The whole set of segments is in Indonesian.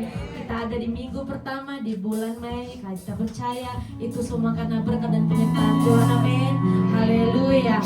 Kita ada di minggu pertama di bulan Mei. Kita percaya itu semua karena berkat dan penyertaan Tuhan. Amin. Haleluya.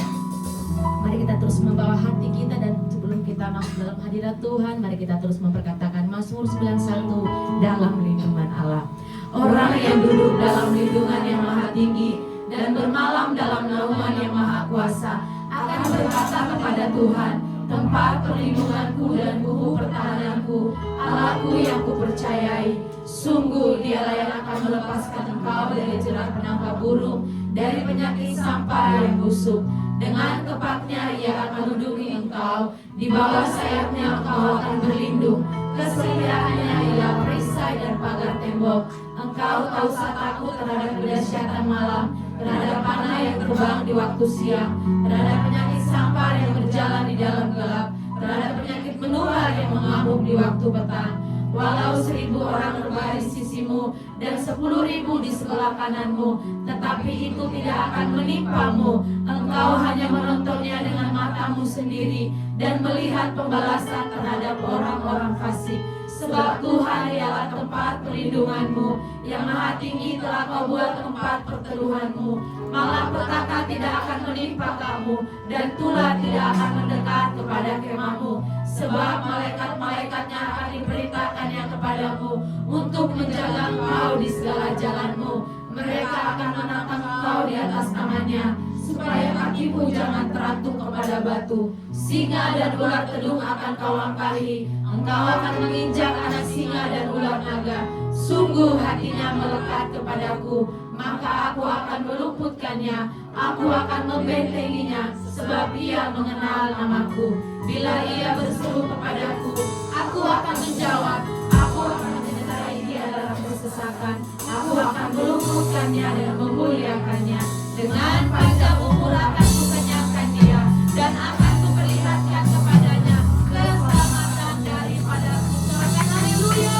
Mari kita terus membawa hati kita, dan sebelum kita masuk dalam hadirat Tuhan, mari kita terus memperkatakan Mazmur 91 dalam lindungan Allah. Orang yang duduk dalam lindungan yang maha tinggi dan bermalam dalam naungan yang maha kuasa akan berkata kepada Tuhan, tempat perlindunganku dan buku pertahananku, Allahku yang kupercayai. Sungguh dialah yang akan melepaskan engkau dari jerat penangkap burung, dari penyakit sampar yang busuk. Dengan kepaknya ia akan melindungi engkau, di bawah sayapnya engkau akan berlindung. Kesetiaannya ialah perisai dan pagar tembok. Engkau tak usah takut terhadap kedahsyatan malam, terhadap panah yang terbang di waktu siang, terhadap penyakit sampar yang berjalan di dalam gelap, terhadap penyakit menular yang mengamuk di waktu petang. Walau 1000 orang berbaris di sisimu dan 10.000 di sebelah kananmu, tetapi itu tidak akan menimpamu. Engkau hanya menontonnya dengan matamu sendiri dan melihat pembalasan terhadap orang-orang fasik. Sebab Tuhan ialah tempat perlindunganmu, yang maha tinggi telah kau buat tempat perteduhanmu. Malapetaka tidak akan menimpa kamu, dan tulah tidak akan mendekat kepada kemahmu. Sebab malaikat-malaikatnya akan diperintahkannya kepadamu untuk menjaga engkau di segala jalanmu. Mereka akan menatang engkau di atas tangannya, supaya kakimu jangan terantuk kepada batu. Singa dan ular tedung akan kau langkahi. Engkau akan menginjak anak singa dan ular naga. Sungguh hatinya melekat kepadaku, maka aku akan meluputkannya. Aku akan membentenginya, sebab ia mengenal namaku. Bila ia berseru kepadaku, aku akan menjawab. Aku akan menyertai dia dalam kesesakan. Aku akan meluputkannya dan memuliakannya. Dengan panjang umur akan kukenyangkan dia, dan akan kuperlihatkan kepadanya keselamatan daripada Tuhan. Haleluya.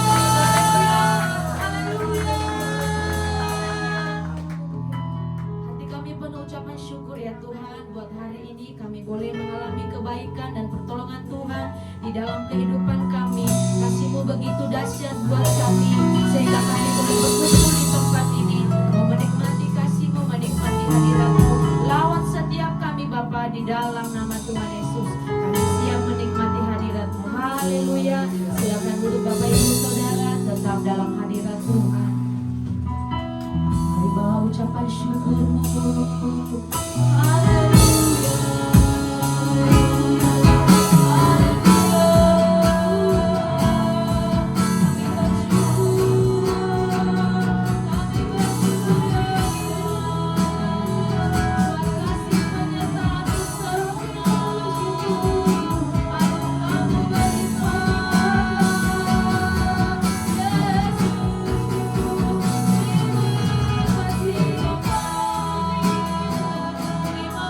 Haleluya. Hati kami penuh ucapan syukur ya Tuhan, buat hari ini kami boleh mengalami kebaikan dan pertolongan Tuhan di dalam kehidupan kami. Kasih-Mu begitu dahsyat buat kami, sehingga kami boleh berkumpul di tempat ini, mau menikmati kasih-Mu, menikmati hadirat-Mu. Lawat setiap kami Bapa, di dalam nama Tuhan Yesus. Kami siap menikmati hadirat-Mu. Haleluya. Silakan duduk Bapak Ibu Saudara, tetap dalam hadirat Tuhan. Mari bawa ucapan syukur-Mu. Haleluya. Terima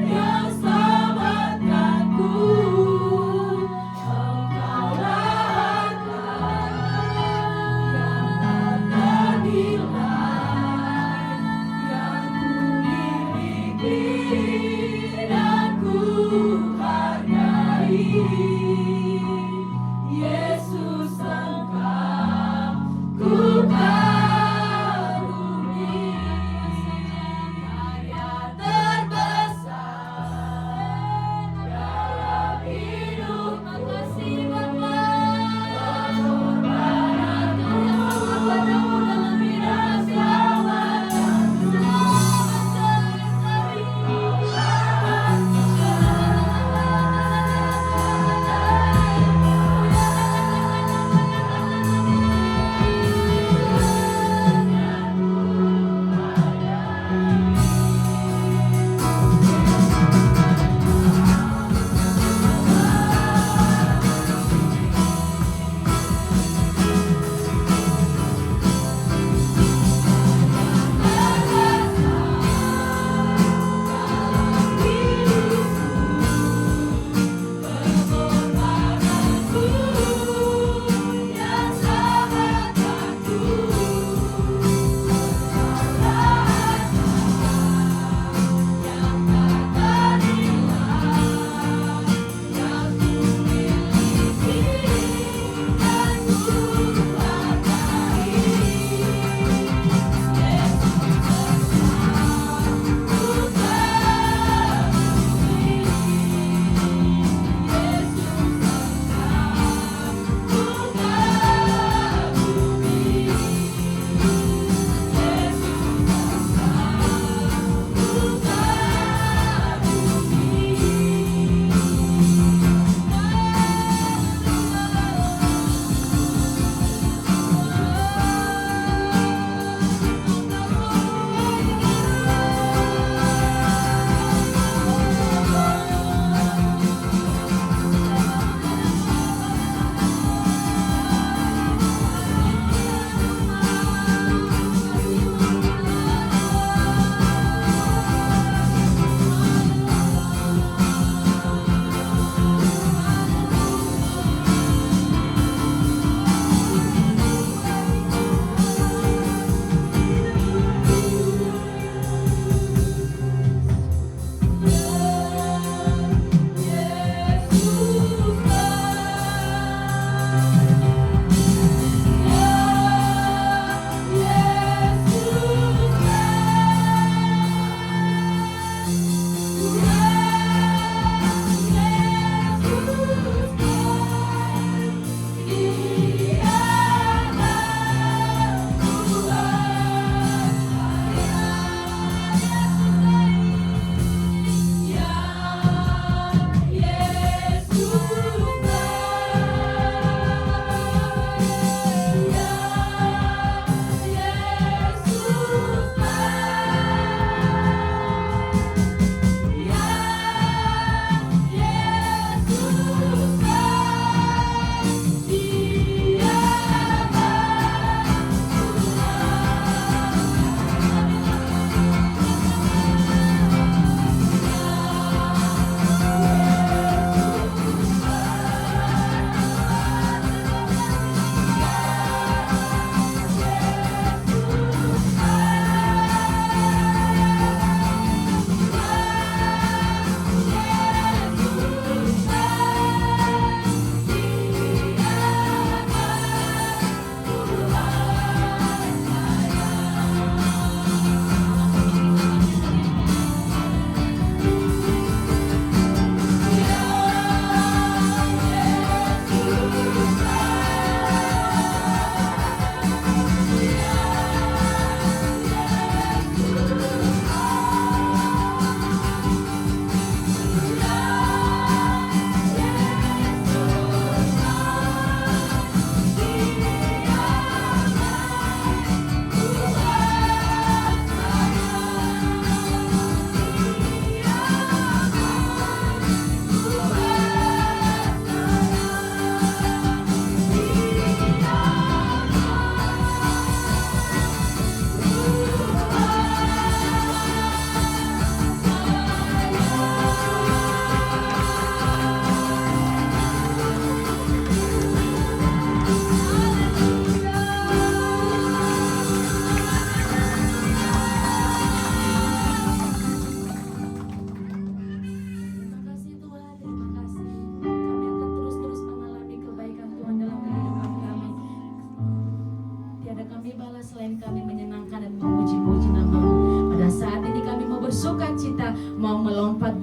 yang selamatkanku. Engkaulah yang tak ternilai, yang ku miliki dan ku hargai. Yesus, Engkau ku karuniai karya terbaik.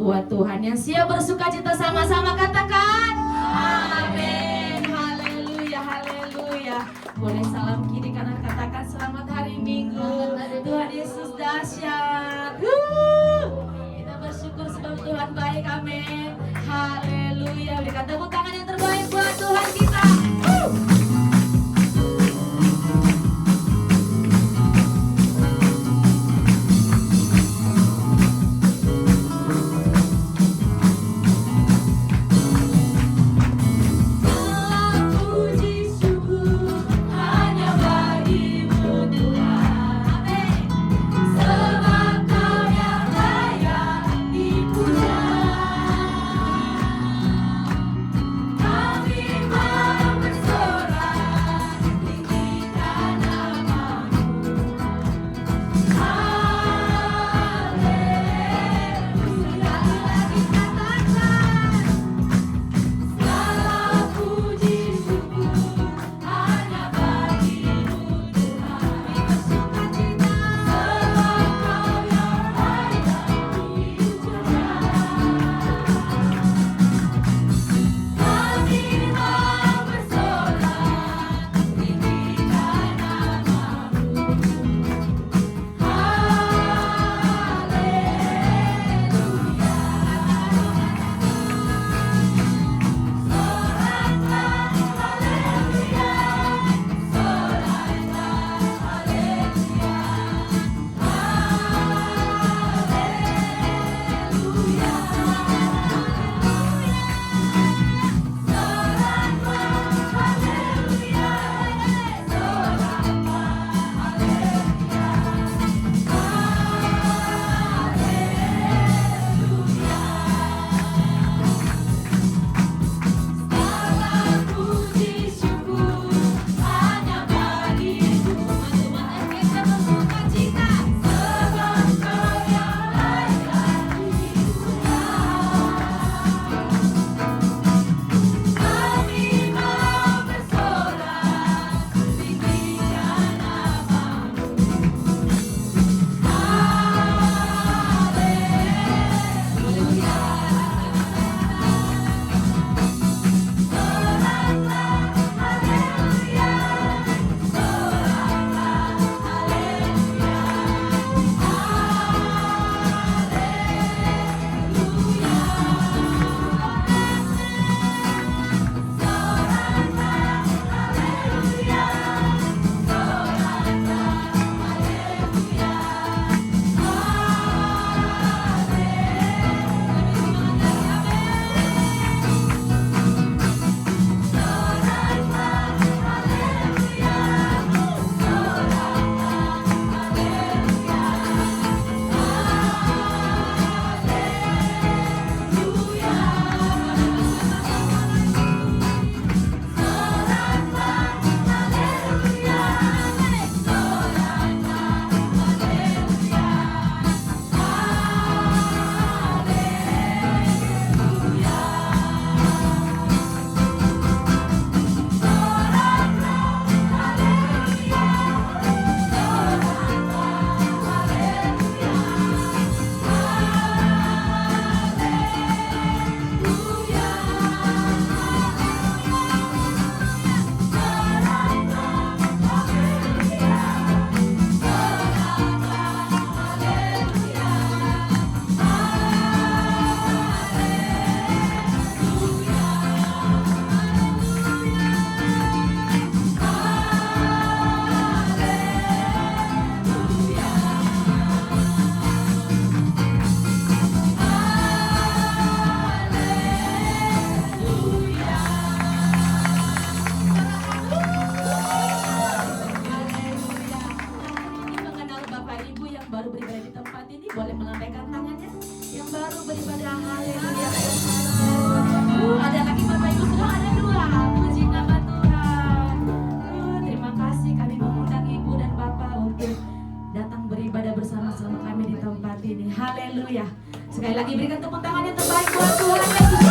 buat Tuhan. Yang siap bersuka cita sama-sama katakan amin. Haleluya, haleluya. Boleh salam kiri kanan katakan selamat hari Minggu. Tuhan Yesus dahsyat. Kita bersyukur sebab Tuhan baik, amin. Haleluya. Berikan tepuk tangan yang terbaik buat Tuhan kita. Haleluya. Sekali lagi berikan tepuk tangan yang terbaik buat Tuhan Yesus.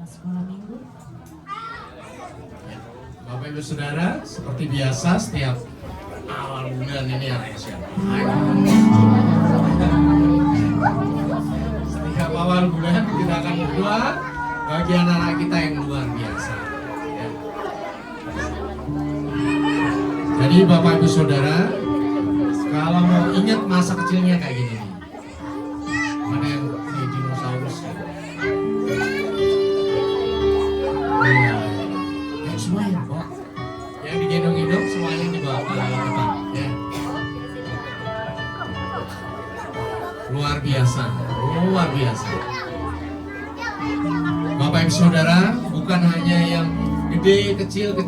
sekolah minggu. Bapak Ibu Saudara, seperti biasa setiap awal bulan ini ya siapa? Setiap awal bulan kita akan berdoa bagi anak-anak kita yang luar biasa. Ya. Jadi Bapak Ibu Saudara, kalau mau ingat masa kecilnya kayak gini nih. Mana yang kayak dinosaurus? Iya. Yang semuanya, Pak. Yang digendong-gendong semuanya dibawa ke depan, ya. Luar biasa, luar biasa. Bapak Ibu Saudara, bukan hanya yang gede, kecil,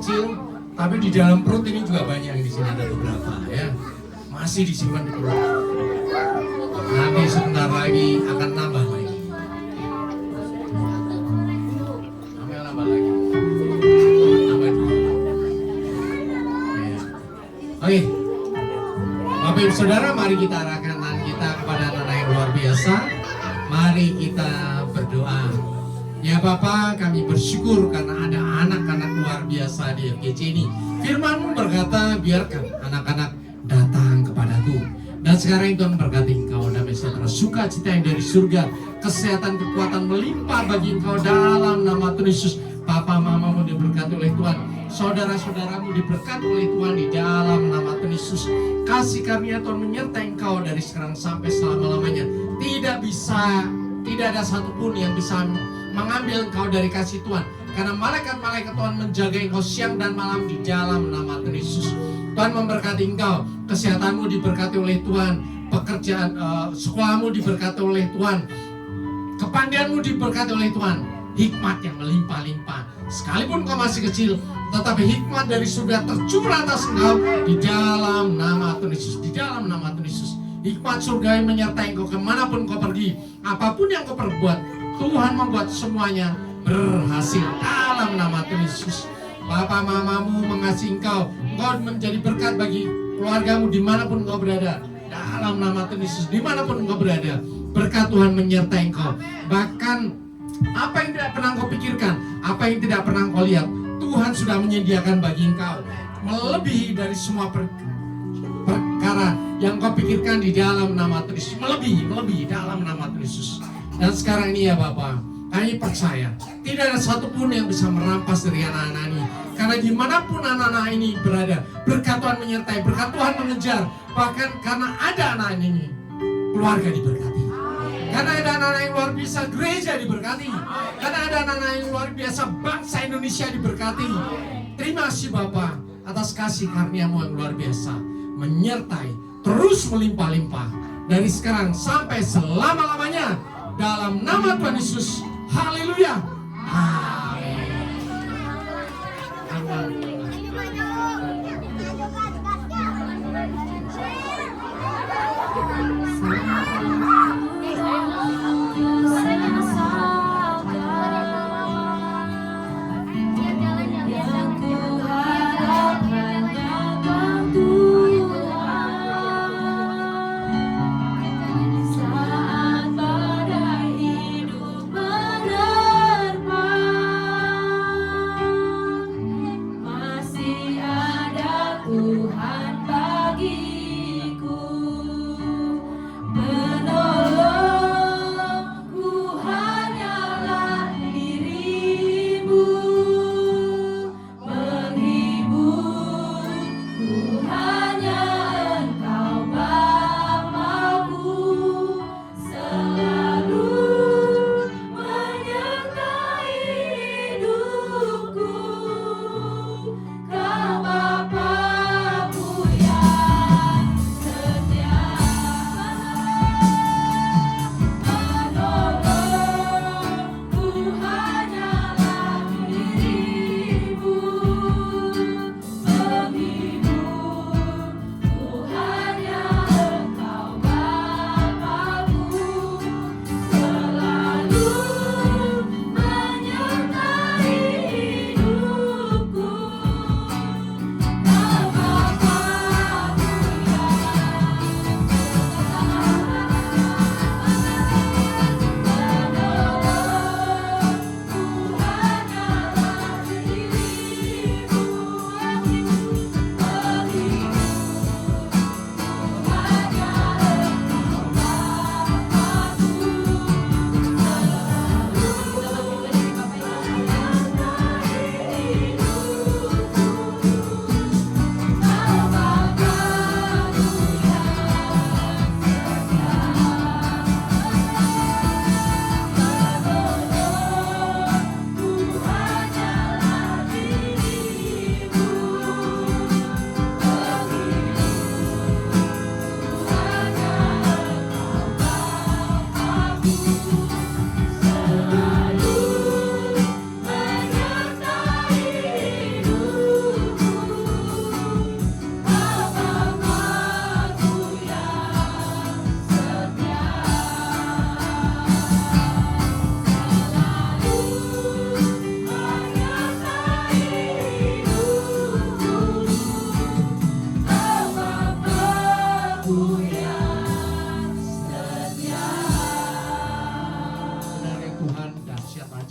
tapi di dalam perut ini juga banyak. Di sini ada beberapa, ya. Masih disimpan di perut. Nanti sebentar lagi akan nambah lagi. Nambah lagi. Nambah dulu. Ya. Oke. Bapak Ibu Saudara, mari kita arahkan tangan kita kepada anak yang luar biasa. Mari kita berdoa. Ya Bapa, kami bersyukur karena ada anak-anak luar biasa di FGC ini. Firman-Mu berkata, biarkan anak-anak datang kepadaku. Dan sekarang Tuhan berkati engkau damai sejahtera, sukacita yang dari surga, kesehatan, kekuatan melimpah bagi engkau dalam nama Tuhan Yesus. Papa mamamu diberkati oleh Tuhan, saudara-saudaramu diberkati oleh Tuhan di dalam nama Tuhan Yesus. Kasih karunia Tuhan menyertai engkau dari sekarang sampai selama-lamanya. Tidak ada satupun yang bisa mengambil engkau dari kasih Tuhan, karena malaikat-malaikat Tuhan menjaga engkau siang dan malam di dalam nama Tuhan Yesus. Tuhan memberkati engkau, kesehatanmu diberkati oleh Tuhan, pekerjaan sekolahmu diberkati oleh Tuhan, kepandaianmu diberkati oleh Tuhan, hikmat yang melimpah-limpah. Sekalipun kau masih kecil, tetapi hikmat dari surga tercurah atas engkau di dalam nama Tuhan Yesus, di dalam nama Tuhan Yesus. Hikmat surga yang menyertai engkau kemanapun kau pergi, apapun yang kau perbuat, Tuhan membuat semuanya berhasil dalam nama Tuhan Yesus. Papa mamamu mengasihi engkau, engkau menjadi berkat bagi keluargamu dimanapun engkau berada. Dalam nama Tuhan Yesus, dimanapun engkau berada, berkat Tuhan menyertai engkau. Bahkan apa yang tidak pernah engkau pikirkan, apa yang tidak pernah engkau lihat, Tuhan sudah menyediakan bagi engkau, melebihi dari semua perkara yang kau pikirkan di dalam nama Tuhan Yesus. Melebihi dalam nama Tuhan Yesus. Dan sekarang ini ya Bapak, kami percaya tidak ada satupun yang bisa merampas dari anak-anak ini. Karena dimanapun anak-anak ini berada, berkat Tuhan menyertai, berkat Tuhan mengejar. Bahkan karena ada anak ini, keluarga diberkati. Karena ada anak-anak yang luar biasa, gereja diberkati. Karena ada anak-anak yang luar biasa, bangsa Indonesia diberkati. Terima kasih Bapak atas kasih karunia-Mu yang luar biasa, menyertai, terus melimpah-limpah dari sekarang sampai selama-lamanya. Dalam nama Tuhan Yesus, haleluya. Amin.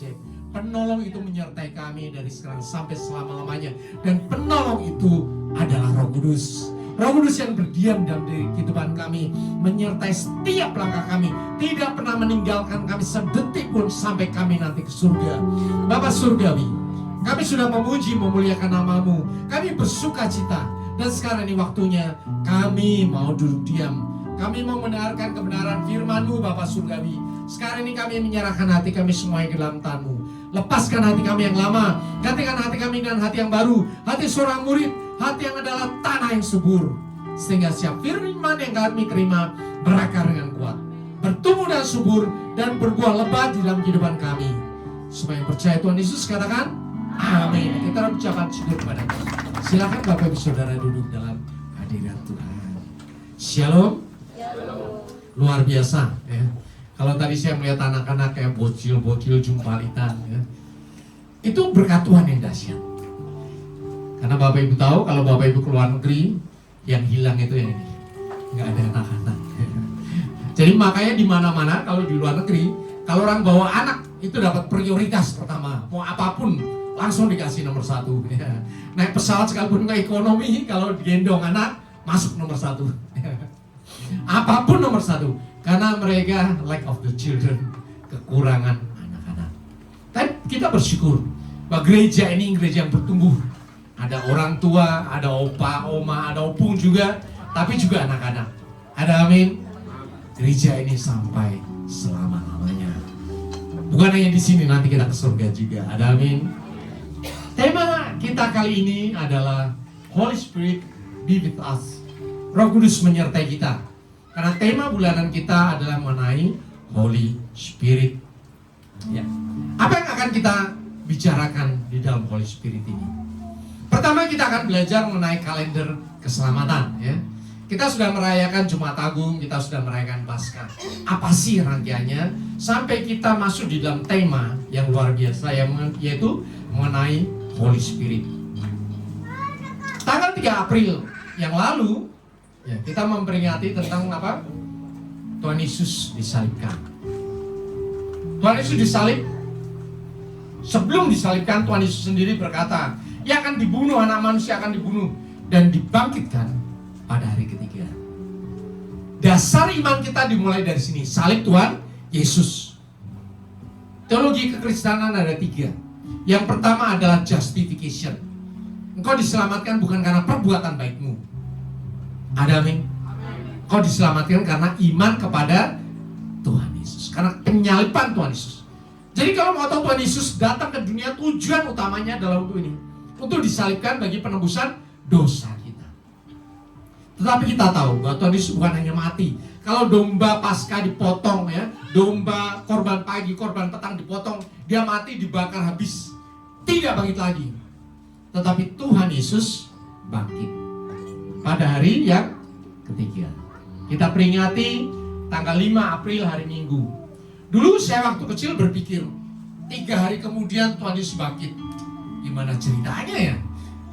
ajaib. Penolong itu menyertai kami dari sekarang sampai selama-lamanya. Dan penolong itu adalah Roh Kudus. Roh Kudus yang berdiam dalam diri kehidupan kami, menyertai setiap langkah kami, tidak pernah meninggalkan kami sedetik pun sampai kami nanti ke surga. Bapa Surgawi, kami sudah memuji memuliakan nama-Mu, kami bersuka cita, dan sekarang ini waktunya kami mau duduk diam. Kami mau mendengarkan kebenaran firman-Mu, Bapa Surgawi. Sekarang ini kami menyerahkan hati kami semuanya ke dalam tangan-Mu. Lepaskan hati kami yang lama, gantikan hati kami dengan hati yang baru, hati seorang murid, hati yang adalah tanah yang subur, sehingga setiap firman yang kami terima berakar dengan kuat, bertumbuh dan subur, dan berbuah lebat di dalam kehidupan kami. Semua yang percaya Tuhan Yesus katakan amin. Kita ucapkan syukur kepada Tuhan. Silakan Bapak Ibu Saudara duduk dalam hadirat Tuhan. Shalom. Luar biasa ya. Kalau tadi saya melihat anak-anak kayak bocil-bocil jumpalitan ya, itu berkat Tuhan yang dahsyat. Karena Bapak Ibu tahu kalau Bapak Ibu keluar negeri, yang hilang itu yang ini, nggak ada anak-anak. Jadi makanya di mana-mana kalau di luar negeri, kalau orang bawa anak itu dapat prioritas pertama. Mau apapun langsung dikasih nomor 1. Ya. Naik pesawat sekalipun ke ekonomi, kalau digendong anak masuk nomor 1. Apapun nomor 1. Karena mereka lack of the children, kekurangan anak-anak. Tapi kita bersyukur bahwa gereja ini gereja yang bertumbuh. Ada orang tua, ada opa, oma, ada opung juga, tapi juga anak-anak. Ada amin. Gereja ini sampai selama-lamanya. Bukan hanya di sini, nanti kita ke surga juga. Ada amin. Tema kita kali ini adalah Holy Spirit be with us. Roh Kudus menyertai kita. Karena tema bulanan kita adalah mengenai Holy Spirit. Ya. Apa yang akan kita bicarakan di dalam Holy Spirit ini? Pertama kita akan belajar mengenai kalender keselamatan. Ya. Kita sudah merayakan Jumat Agung, kita sudah merayakan Paskah. Apa sih rangkaiannya? Sampai kita masuk di dalam tema yang luar biasa, yaitu mengenai Holy Spirit. Tanggal 3 April yang lalu, ya, kita memperingati tentang apa? Tuhan Yesus disalibkan. Tuhan Yesus disalib. Sebelum disalibkan, Tuhan Yesus sendiri berkata, ia akan dibunuh, anak manusia akan dibunuh dan dibangkitkan pada hari ketiga. Dasar iman kita dimulai dari sini. Salib Tuhan Yesus. Teologi kekristenan ada 3. Yang pertama adalah justification. Engkau diselamatkan bukan karena perbuatan baikmu. Ada amin. Kau diselamatkan karena iman kepada Tuhan Yesus, karena penyaliban Tuhan Yesus. Jadi kalau mau tahu Tuhan Yesus datang ke dunia, tujuan utamanya adalah untuk ini, untuk disalibkan bagi penebusan dosa kita. Tetapi kita tahu bahwa Tuhan Yesus bukan hanya mati. Kalau domba Paskah dipotong ya, domba korban pagi, korban petang dipotong, dia mati dibakar habis, tidak bangkit lagi. Tetapi Tuhan Yesus bangkit pada hari yang ketiga. Kita peringati tanggal 5 April hari Minggu. Dulu saya waktu kecil berpikir 3 hari kemudian Tuhan Yesus bangkit. Gimana ceritanya ya?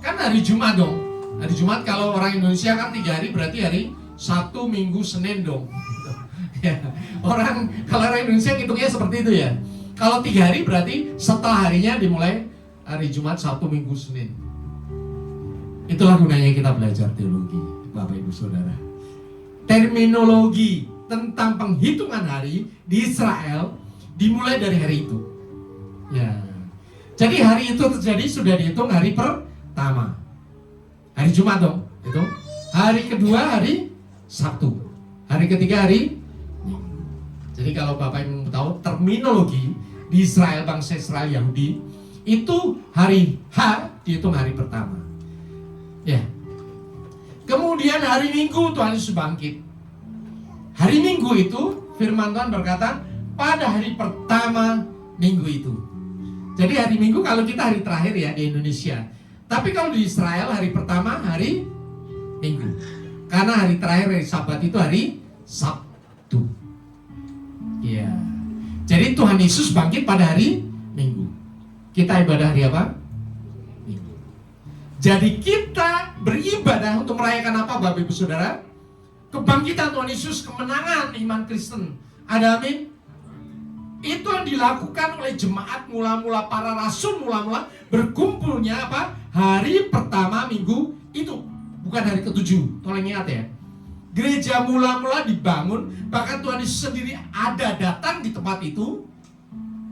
Kan hari Jumat dong. Hari Jumat kalau orang Indonesia kan 3 hari berarti hari Sabtu, Minggu, Senin dong. Kalau orang Indonesia hitungnya seperti itu ya. Kalau 3 hari berarti setelah harinya dimulai hari Jumat, Sabtu, Minggu, Senin. Itulah gunanya kita belajar teologi, Bapak Ibu Saudara. Terminologi tentang penghitungan hari di Israel dimulai dari hari itu. Ya. Jadi hari itu terjadi sudah dihitung hari pertama. Hari Jumat dong, itu. Hari kedua hari Sabtu. Hari ketiga hari Minggu. Jadi kalau Bapak Ibu tahu terminologi di Israel, bangsa Israel Yahudi, itu hari H dihitung hari pertama. Ya. Kemudian hari Minggu Tuhan Yesus bangkit. Hari Minggu itu firman Tuhan berkata pada hari pertama minggu itu. Jadi hari Minggu kalau kita hari terakhir ya di Indonesia. Tapi kalau di Israel hari pertama hari Minggu. Karena hari terakhir hari Sabat itu hari Sabtu. Ya. Jadi Tuhan Yesus bangkit pada hari Minggu. Kita ibadah hari apa? Jadi kita beribadah untuk merayakan apa Bapak Ibu Saudara? Kebangkitan Tuhan Yesus, kemenangan iman Kristen. Ada amin? Itu yang dilakukan oleh jemaat mula-mula, para rasul mula-mula berkumpulnya apa? Hari pertama minggu itu, bukan hari ke-7. Tolong ingat ya. Gereja mula-mula dibangun, bahkan Tuhan Yesus sendiri ada datang di tempat itu,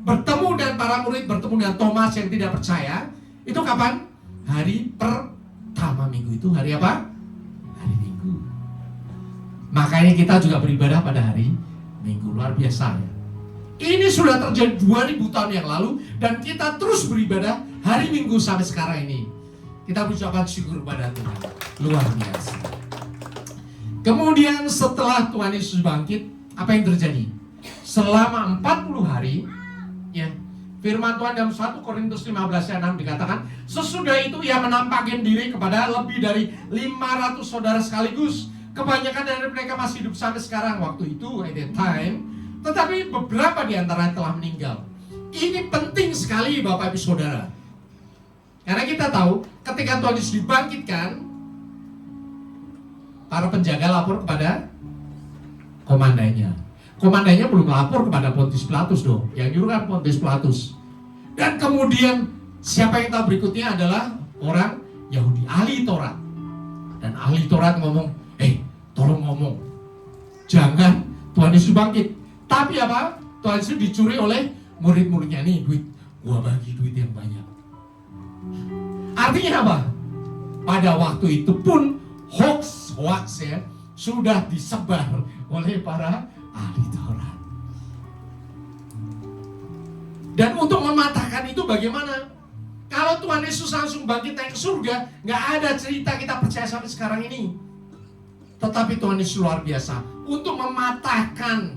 bertemu dengan para murid, bertemu dengan Thomas yang tidak percaya. Itu kapan? Hari pertama minggu itu hari apa? Hari Minggu. Makanya kita juga beribadah pada hari Minggu, luar biasa ya. Ini sudah terjadi 2000 tahun yang lalu dan kita terus beribadah hari Minggu sampai sekarang ini. Kita mengucapkan syukur kepada Tuhan. Luar biasa. Kemudian setelah Tuhan Yesus bangkit, apa yang terjadi? Selama 40 hari, ya, firman Tuhan dalam 1 Korintus 15 ayat 6 dikatakan, sesudah itu ia menampakkan diri kepada lebih dari 500 saudara sekaligus. Kebanyakan dari mereka masih hidup sampai sekarang waktu itu, at that time. Tetapi beberapa di antara telah meninggal. Ini penting sekali Bapak Ibu Saudara. Karena kita tahu ketika Tuhan Yesus dibangkitkan, para penjaga lapor kepada komandannya. Komandannya belum lapor kepada Pontius Pilatus dong. Yang nyuruh kan Pontius Pilatus. Dan kemudian siapa yang tahu berikutnya adalah orang Yahudi, ahli Taurat. Dan ahli Taurat ngomong, tolong ngomong, jangan Tuhan Yesus bangkit. Tapi apa? Tuhan Yesus dicuri oleh murid-muridnya. Nih duit, gua bagi duit yang banyak. Artinya apa? Pada waktu itu pun hoax ya sudah disebar oleh para ahli Taurat. Dan untuk mematahkan itu bagaimana? Kalau Tuhan Yesus langsung bangkit naik ke surga, nggak ada cerita kita percaya sampai sekarang ini. Tetapi Tuhan Yesus luar biasa untuk mematahkan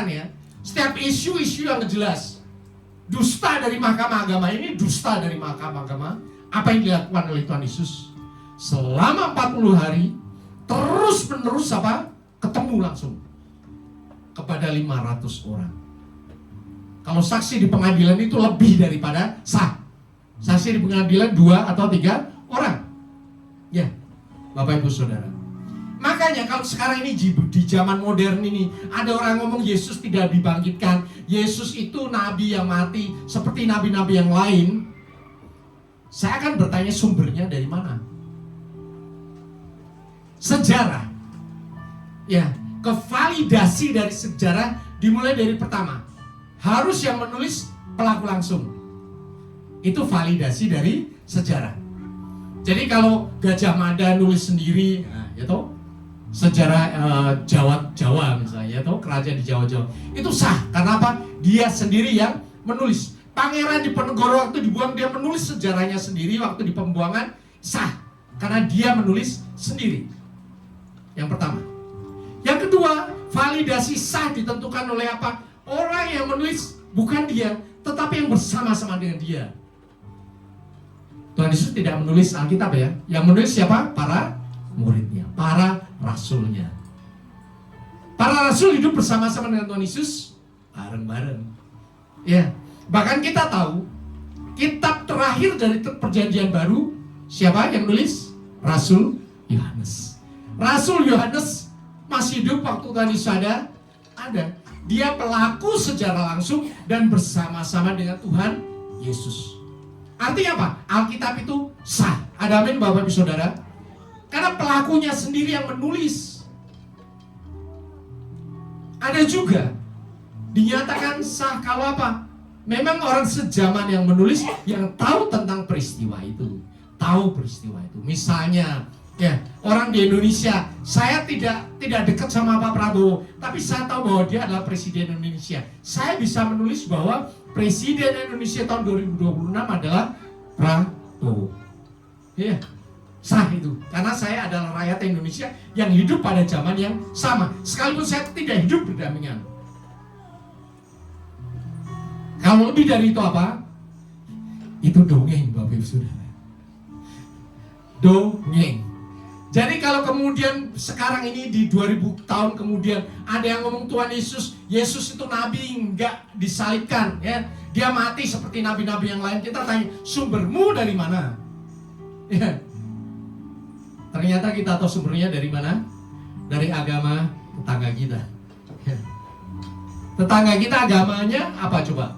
ya setiap isu-isu yang jelas. Dusta dari Mahkamah Agama ini, dusta dari Mahkamah Agama. Apa yang dilakukan oleh Tuhan Yesus selama 40 hari terus menerus apa? Ketemu langsung kepada 500 orang. Kalau saksi di pengadilan itu lebih daripada sah. Saksi di pengadilan 2 atau 3 orang. Ya, Bapak Ibu Saudara. Makanya kalau sekarang ini di zaman modern ini ada orang ngomong Yesus tidak dibangkitkan, Yesus itu nabi yang mati seperti nabi-nabi yang lain. Saya akan bertanya sumbernya dari mana? Sejarah. Ya, kevalidasi dari sejarah dimulai dari pertama. Harus yang menulis pelaku langsung. Itu validasi dari sejarah. Jadi kalau Gajah Mada nulis sendiri, nah, itu sejarah Jawa misalnya, atau kerajaan di Jawa, itu sah. Karena apa? Dia sendiri yang menulis. Pangeran Diponegoro waktu dibuang, dia menulis sejarahnya sendiri. Waktu di pembuangan, sah. Karena dia menulis sendiri. Yang pertama. Yang kedua, validasi sah ditentukan oleh apa? Orang yang menulis bukan dia, tetapi yang bersama-sama dengan dia. Tuhan Yesus tidak menulis Alkitab ya. Yang menulis siapa? Para muridnya, para rasulnya. Para rasul hidup bersama-sama dengan Tuhan Yesus bareng-bareng. Ya, bahkan kita tahu kitab terakhir dari Perjanjian Baru siapa yang nulis? Rasul Yohanes. Rasul Yohanes masih hidup waktu Tuhan Yesus ada. Dia pelaku secara langsung dan bersama-sama dengan Tuhan Yesus. Artinya apa? Alkitab itu sah. Ada amin Bapak Ibu Saudara? Karena pelakunya sendiri yang menulis. Ada juga dinyatakan sah kalau apa? Memang orang sejaman yang menulis yang tahu tentang peristiwa itu. Tahu peristiwa itu. Misalnya, ya, orang di Indonesia, saya tidak dekat sama Pak Prabowo, tapi saya tahu bahwa dia adalah Presiden Indonesia. Saya bisa menulis bahwa Presiden Indonesia tahun 2026 adalah Prabowo. Ya, sah itu. Karena saya adalah rakyat Indonesia yang hidup pada zaman yang sama. Sekalipun saya tidak hidup berdampingan. Kalau lebih dari itu apa? Itu dongeng, Bapak Ibu Saudara. Dongeng. Jadi kalau kemudian sekarang ini di 2000 tahun kemudian ada yang ngomong Tuhan Yesus itu nabi, enggak disalibkan ya. Dia mati seperti nabi-nabi yang lain. Kita tanya, sumbermu dari mana? Ya. Ternyata kita tahu sumbernya dari mana? Dari agama tetangga kita. Ya. Tetangga kita agamanya apa coba?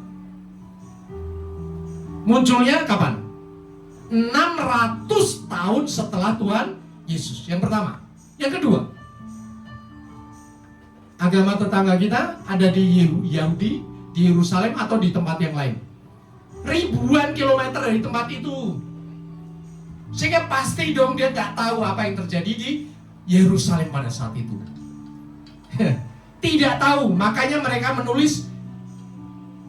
Munculnya kapan? 600 tahun setelah Tuhan Yesus. Yang pertama. Yang kedua, agama tetangga kita ada di Yahudi, di Yerusalem atau di tempat yang lain. Ribuan kilometer dari tempat itu. Sehingga pasti dong dia gak tahu apa yang terjadi di Yerusalem pada saat itu. Tidak tahu, makanya mereka menulis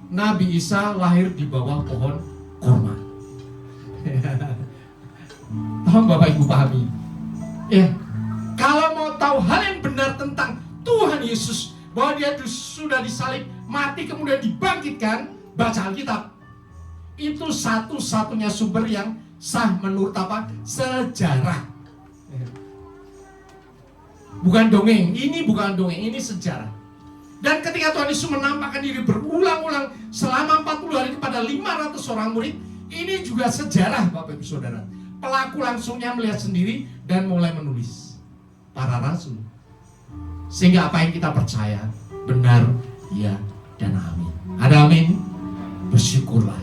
Nabi Isa lahir di bawah pohon kurma. Tolong Bapak Ibu pahami. Ya, kalau mau tahu hal yang benar tentang Tuhan Yesus, bahwa dia sudah disalib, mati kemudian dibangkitkan, baca Alkitab. Itu satu-satunya sumber yang sah menurut apa? Sejarah. Bukan dongeng, ini bukan dongeng, ini sejarah. Dan ketika Tuhan Yesus menampakkan diri berulang-ulang selama 40 hari kepada 500 orang murid, ini juga sejarah Bapak Ibu Saudara. Pelaku langsungnya melihat sendiri dan mulai menulis. Para rasul. Sehingga apa yang kita percaya benar, ya dan amin. Ada amin? Bersyukurlah.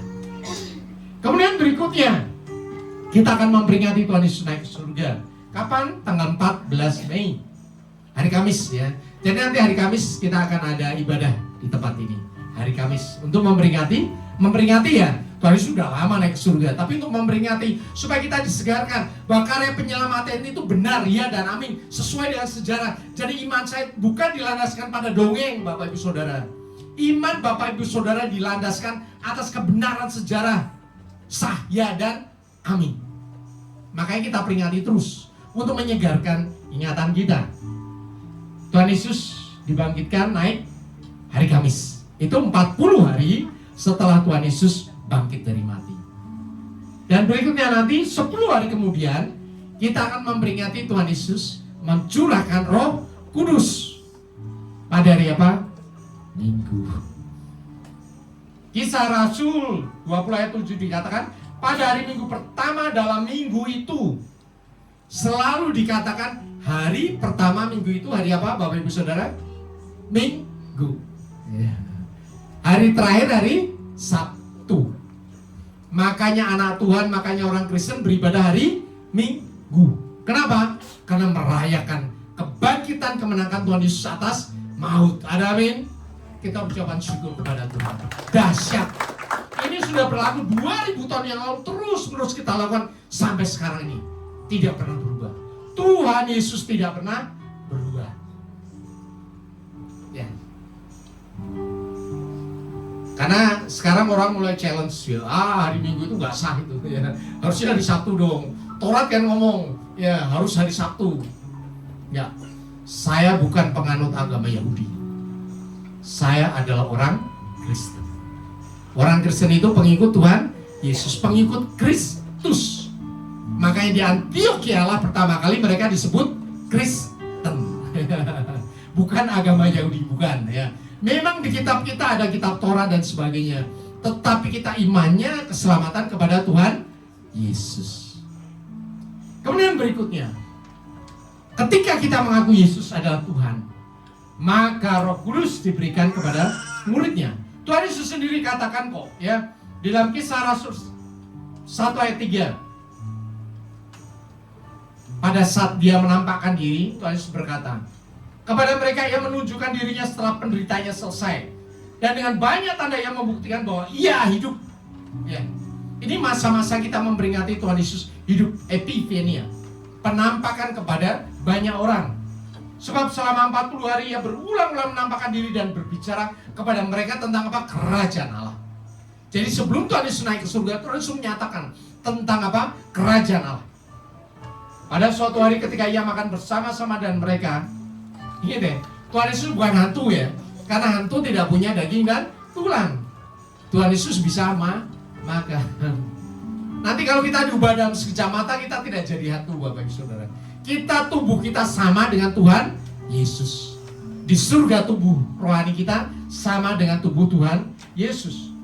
Kemudian berikutnya, kita akan memperingati Tuhan Yesus naik ke surga. Kapan? Tanggal 14 Mei. Hari Kamis ya. Jadi nanti hari Kamis kita akan ada ibadah di tempat ini. Hari Kamis untuk memperingati ya. Tuhan Yesus sudah lama naik ke surga, tapi untuk memperingati supaya kita disegarkan bahwa karya penyelamatan itu benar, ya dan amin, sesuai dengan sejarah. Jadi iman saya bukan dilandaskan pada dongeng Bapak Ibu Saudara. Iman Bapak Ibu Saudara dilandaskan atas kebenaran sejarah, sah, ya dan amin. Makanya kita peringati terus untuk menyegarkan ingatan kita. Tuhan Yesus dibangkitkan naik hari Kamis. Itu 40 hari setelah Tuhan Yesus bangkit dari mati. Dan berikutnya nanti 10 hari kemudian kita akan memperingati Tuhan Yesus mencurahkan Roh Kudus pada hari apa? Minggu. Kisah Rasul 20 ayat 7 dikatakan pada hari Minggu pertama dalam minggu itu selalu dikatakan hari pertama minggu itu hari apa Bapak Ibu Saudara? Minggu. Hari terakhir hari Sabtu. Makanya anak Tuhan, makanya orang Kristen beribadah hari Minggu. Kenapa? Karena merayakan kebangkitan kemenangan Tuhan Yesus atas maut. Ada amin? Kita ucapkan syukur kepada Tuhan. Dahsyat. Ini sudah berlaku 2000 tahun yang lalu, terus kita lakukan sampai sekarang ini. Tidak pernah berubah. Tuhan Yesus tidak pernah berubah. Ya. Karena sekarang orang mulai challenge ya, hari Minggu itu nggak sah itu ya. Harusnya hari Sabtu dong. Taurat kan ngomong ya harus hari Sabtu. Ya, saya bukan penganut agama Yahudi. Saya adalah orang Kristen. Orang Kristen itu pengikut Tuhan Yesus, pengikut Kristus. Makanya di Antiokhia lah pertama kali mereka disebut Kristen. Bukan agama Yahudi, bukan ya. Memang di kitab kita ada kitab Torah dan sebagainya, tetapi kita imannya keselamatan kepada Tuhan Yesus. Kemudian berikutnya, ketika kita mengaku Yesus adalah Tuhan, maka Roh Kudus diberikan kepada muridnya. Tuhan Yesus sendiri katakan kok ya, di dalam Kisah Rasul 1 ayat 3. Pada saat dia menampakkan diri, Tuhan Yesus berkata kepada mereka yang menunjukkan dirinya setelah penderitaannya selesai, dan dengan banyak tanda yang membuktikan bahwa ia hidup. Ya. Ini masa-masa kita memperingati Tuhan Yesus hidup, epifania, penampakan kepada banyak orang. Sebab selama 40 hari ia berulang-ulang menampakkan diri dan berbicara kepada mereka tentang apa? Kerajaan Allah. Jadi sebelum Tuhan Yesus naik ke surga, Tuhan Yesus menyatakan tentang apa? Kerajaan Allah. Pada suatu hari ketika ia makan bersama-sama dan mereka, ini deh, Tuhan Yesus bukan hantu ya, karena hantu tidak punya daging dan tulang. Tuhan Yesus bisa makan. Nanti kalau kita diubah dalam sekejap mata, kita tidak jadi hantu Bapak Ibu Saudara. Kita tubuh kita sama dengan Tuhan Yesus. Di surga tubuh rohani kita sama dengan tubuh Tuhan Yesus.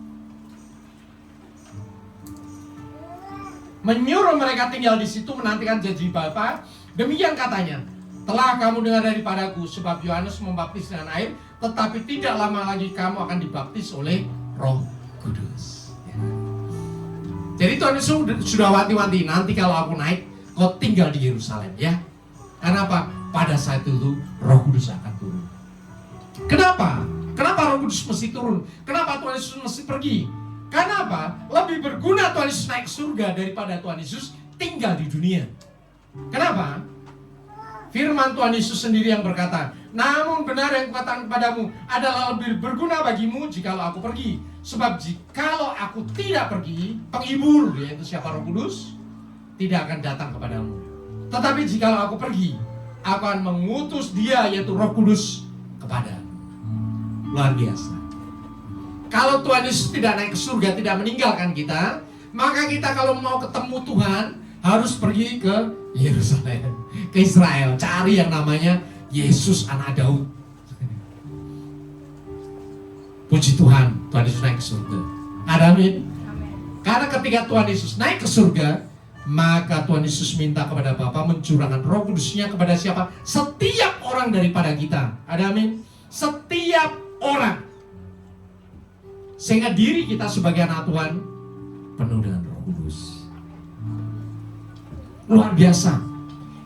Menyuruh mereka tinggal di situ menantikan janji Bapa. Demikian katanya, telah kamu dengar daripadaku, sebab Yohanes membaptis dengan air, tetapi tidak lama lagi kamu akan dibaptis oleh Roh Kudus. Ya. Jadi Tuhan Yesus sudah wanti-wanti, nanti kalau aku naik, kau tinggal di Yerusalem ya. Karena apa? Pada saat itu Roh Kudus akan turun. Kenapa? Kenapa Roh Kudus mesti turun? Kenapa Tuhan Yesus mesti pergi? Karena apa? Lebih berguna Tuhan Yesus naik surga daripada Tuhan Yesus tinggal di dunia. Kenapa? Firman Tuhan Yesus sendiri yang berkata, namun benar yang kukatakan kepadamu adalah lebih berguna bagimu jikalau aku pergi. Sebab jikalau aku tidak pergi, penghibur, yaitu siapa? Roh Kudus, tidak akan datang kepadamu. Tetapi jikalau aku pergi, aku akan mengutus dia, yaitu Roh Kudus, kepadamu. Luar biasa. Kalau Tuhan Yesus tidak naik ke surga, tidak meninggalkan kita, maka kita kalau mau ketemu Tuhan harus pergi ke Yerusalem, ke Israel, cari yang namanya Yesus anak Daud. Puji Tuhan, Tuhan Yesus naik ke surga. Amin. Karena ketika Tuhan Yesus naik ke surga, maka Tuhan Yesus minta kepada Bapa mencurahkan Roh Kudusnya kepada siapa? Setiap orang daripada kita. Amin. Setiap orang. Sehingga diri kita sebagai anak Tuhan penuh dengan Roh Kudus. Luar biasa.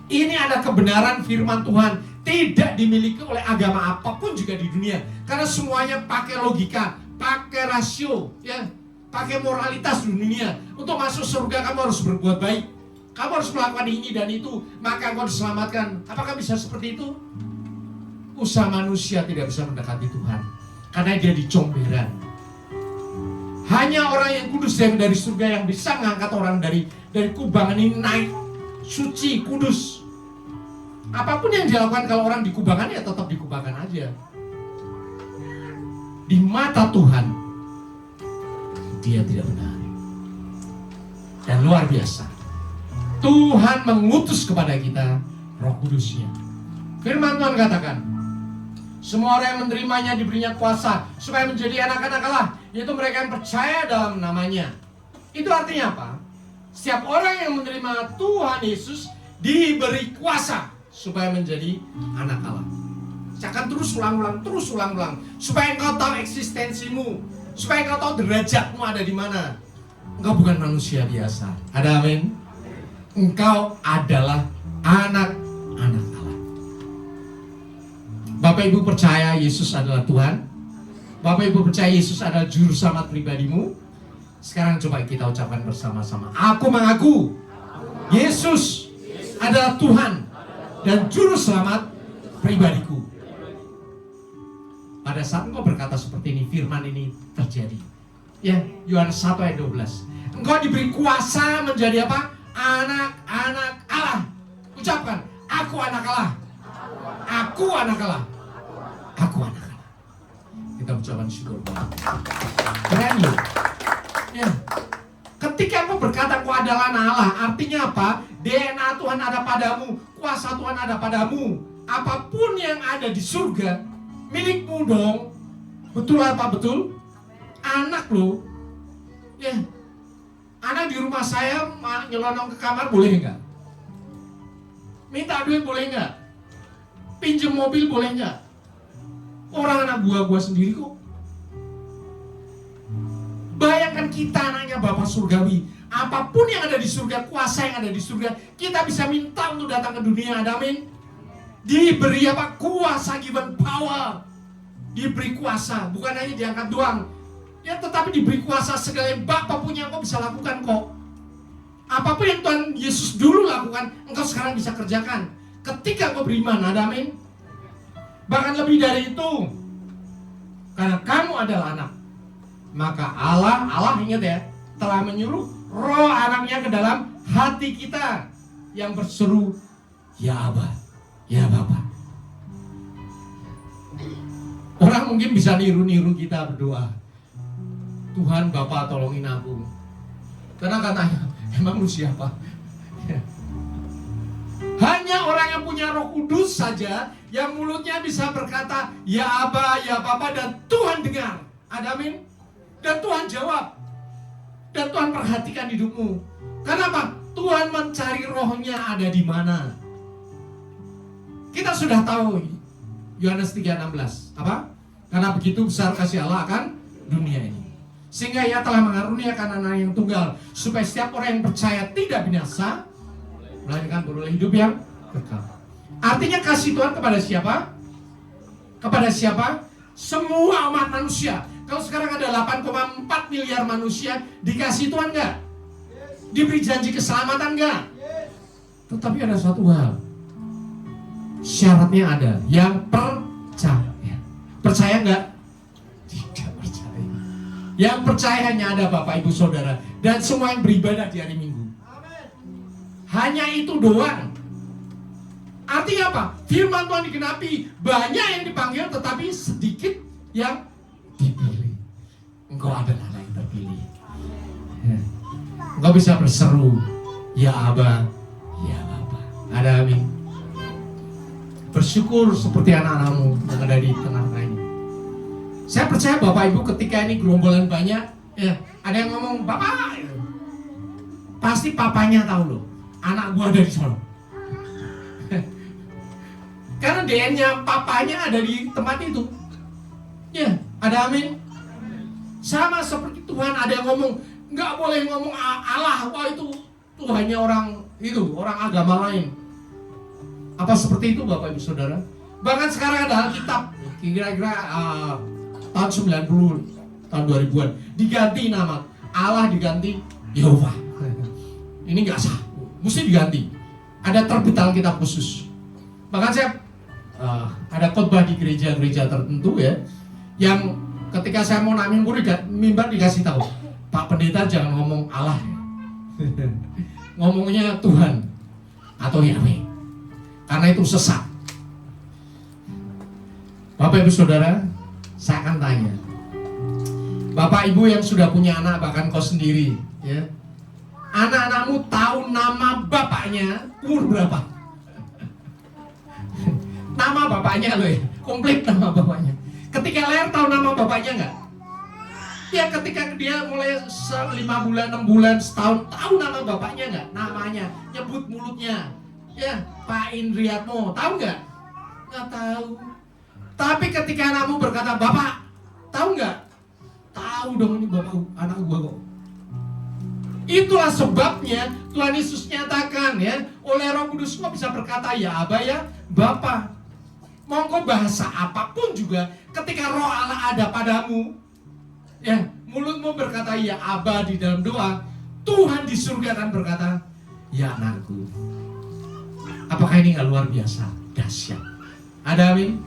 Ini ada kebenaran firman Tuhan, tidak dimiliki oleh agama apapun juga di dunia. Karena semuanya pakai logika, pakai rasio, ya, pakai moralitas di dunia. Untuk masuk surga kamu harus berbuat baik, kamu harus melakukan ini dan itu, maka kamu diselamatkan. Apakah bisa seperti itu? Usaha manusia tidak bisa mendekati Tuhan, karena dia dicomberan. Hanya orang yang kudus dari surga yang bisa mengangkat orang dari kubangan ini naik suci, kudus. Apapun yang dilakukan kalau orang di kubangan, ya tetap di kubangan aja. Di mata Tuhan dia tidak benar. Dan luar biasa, Tuhan mengutus kepada kita Roh Kudusnya. Firman Tuhan katakan, semua orang yang menerimanya diberinya kuasa supaya menjadi anak-anak Allah, yaitu mereka yang percaya dalam namanya. Itu artinya apa? Setiap orang yang menerima Tuhan Yesus diberi kuasa supaya menjadi anak Allah. Saya akan terus ulang-ulang, supaya engkau tahu eksistensimu, supaya engkau tahu derajatmu ada di mana. Engkau bukan manusia biasa. Ada amin? Engkau adalah anak-anak Allah. Bapak Ibu percaya Yesus adalah Tuhan? Bapak Ibu percaya Yesus adalah juru selamat pribadimu? Sekarang coba kita ucapkan bersama-sama. Aku mengaku Yesus adalah Tuhan dan juru selamat pribadiku. Pada saat engkau berkata seperti ini, firman ini terjadi. Ya, Yohanes 1 ayat 12. Engkau diberi kuasa menjadi apa? Anak-anak Allah. Ucapkan, aku anak Allah. Aku anak Allah. Aku anak Allah. Kita ucapkan syukur. Keren loh. Ya. Ketika engkau berkata engkau adalah anak Allah, artinya apa? DNA Tuhan ada padamu, kuasa Tuhan ada padamu. Apapun yang ada di surga milikmu dong. Betul apa betul? Anak lo. Ya. Anak di rumah saya nyelonong ke kamar boleh nggak? Minta duit boleh nggak? Pinjem mobil boleh nggak? Orang anak gua sendiri kok. Bayangkan kita anaknya Bapa Surgawi. Apapun yang ada di surga, kuasa yang ada di surga, kita bisa minta untuk datang ke dunia. Amin. Diberi apa? Kuasa, given power. Diberi kuasa, bukan hanya diangkat doang. Ya, tetapi diberi kuasa, segala yang Bapa punya engkau bisa lakukan kok. Apapun yang Tuhan Yesus dulu lakukan, engkau sekarang bisa kerjakan. Ketika engkau beriman, amin. Bahkan lebih dari itu. Karena kamu adalah anak. Maka Allah ingat ya, telah menyuruh roh anaknya ke dalam hati kita yang berseru, ya Aba, ya Bapa. Orang mungkin bisa niru-niru kita berdoa, Tuhan Bapa tolongin aku. Karena katanya, emang lu siapa? Hanya orang yang punya Roh Kudus saja yang mulutnya bisa berkata, ya Aba, ya Bapa, dan Tuhan dengar. Amin. Dan Tuhan jawab. Dan Tuhan perhatikan hidupmu. Kenapa? Tuhan mencari rohnya ada di mana. Kita sudah tahu Yohanes 3:16. Apa? Karena begitu besar kasih Allah akan dunia ini. Sehingga ia telah mengaruniakan anak yang tunggal, supaya setiap orang yang percaya tidak binasa, melainkan beroleh hidup yang kekal. Artinya kasih Tuhan kepada siapa? Kepada siapa? Semua umat manusia. Kalau sekarang ada 8,4 miliar manusia, dikasih Tuhan nggak? Diberi janji keselamatan nggak? Tetapi ada satu hal, syaratnya ada, yang percaya. Percaya nggak? Tidak percaya. Yang percaya hanya ada Bapak Ibu Saudara dan semua yang beribadah di hari Minggu. Hanya itu doang. Artinya apa? Firman Tuhan digenapi, banyak yang dipanggil tetapi sedikit yang dipilih. Engkau adalah anak yang terpilih. Engkau bisa berseru, ya Aba, ya Bapa. Ada amin. Bersyukur seperti anak-anakmu yang ada di tengah-tengah ini. Saya percaya Bapak Ibu ketika ini gerombolan banyak, ya, ada yang ngomong Bapak, pasti papanya tahu loh, anak gua ada di sana. Karena DNA papanya ada di tempat itu. Ya, ada amin. Sama seperti Tuhan, ada yang ngomong nggak boleh ngomong Allah, wah itu Tuhannya orang itu, orang agama lain. Apa seperti itu Bapak Ibu Saudara? Bahkan sekarang ada Alkitab, kira-kira tahun 90, tahun 2000-an, diganti nama Allah, diganti Yehova. Ini nggak sah, mesti diganti. Ada terbit Alkitab khusus. Bahkan saya ada khotbah di gereja-gereja tertentu ya, yang ketika saya mau naik mimbar dikasih tahu, Pak Pendeta jangan ngomong Allah, ngomongnya Tuhan atau Yahweh, karena itu sesat. Bapak Ibu Saudara, saya akan tanya, Bapak Ibu yang sudah punya anak, bahkan kau sendiri, ya, anak-anakmu tahu nama bapaknya umur berapa? Nama bapaknya loh ya, komplit nama bapaknya. Ketika lahir tahu nama bapaknya nggak? Ya ketika dia mulai 5 bulan, 6 bulan, setahun, tahu nama bapaknya nggak? Namanya, nyebut mulutnya. Ya, Pak Indriatmo, tahu nggak? Nggak tahu. Tapi ketika anakmu berkata, Bapak, tahu nggak? Tahu dong, ini bapak anak gua kok. Itulah sebabnya Tuhan Yesus nyatakan ya, oleh Roh Kudus kau bisa berkata ya Aba ya Bapa. Monggo bahasa apapun juga ketika Roh Allah ada padamu, ya mulutmu berkata ya Aba di dalam doa, Tuhan di surga akan berkata ya anakku. Apakah ini nggak luar biasa, dahsyat? Ada amin?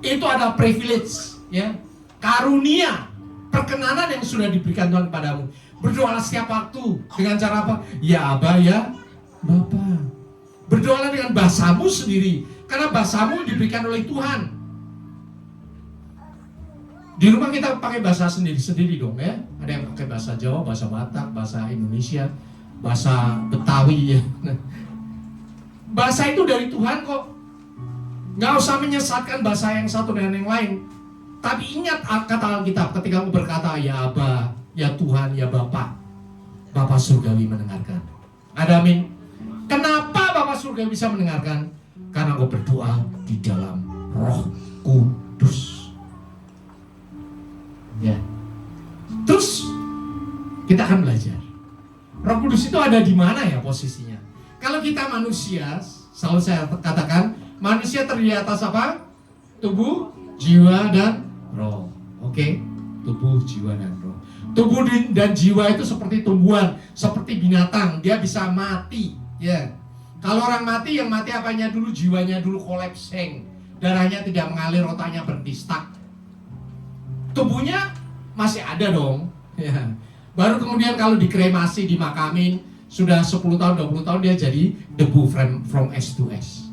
Itu ada privilege, ya, karunia, perkenanan yang sudah diberikan Tuhan padamu. Berdoalah setiap waktu dengan cara apa? Ya Aba ya Bapa. Berdoalah dengan bahasamu sendiri, karena bahasamu diberikan oleh Tuhan. Di rumah kita pakai bahasa sendiri-sendiri dong ya. Ada yang pakai bahasa Jawa, bahasa Batak, bahasa Indonesia, bahasa Betawi ya. Bahasa itu dari Tuhan kok. Nggak usah menyesatkan bahasa yang satu dengan yang lain. Tapi ingat kata Alkitab ketika kamu berkata ya Aba, ya Tuhan, ya Bapa, Bapa surgawi mendengarkan. Ada amin? Kenapa Bapa surgawi bisa mendengarkan? Karena kau berdoa di dalam Roh Kudus. Ya. Terus kita akan belajar. Roh Kudus itu ada di mana ya posisinya? Kalau kita manusia, selalu saya katakan, manusia terdiri atas apa? Tubuh, jiwa, dan roh. Oke? Tubuh, jiwa, dan roh. Tubuh dan jiwa itu seperti tumbuhan, seperti binatang, dia bisa mati. Ya. Kalau orang mati, yang mati apanya dulu? Jiwanya dulu kolapsing, darahnya tidak mengalir, otaknya berhenti stuck. Tubuhnya masih ada dong. Ya. Baru kemudian kalau dikremasi, dimakamin, sudah 10 tahun, 20 tahun dia jadi debu from S to S.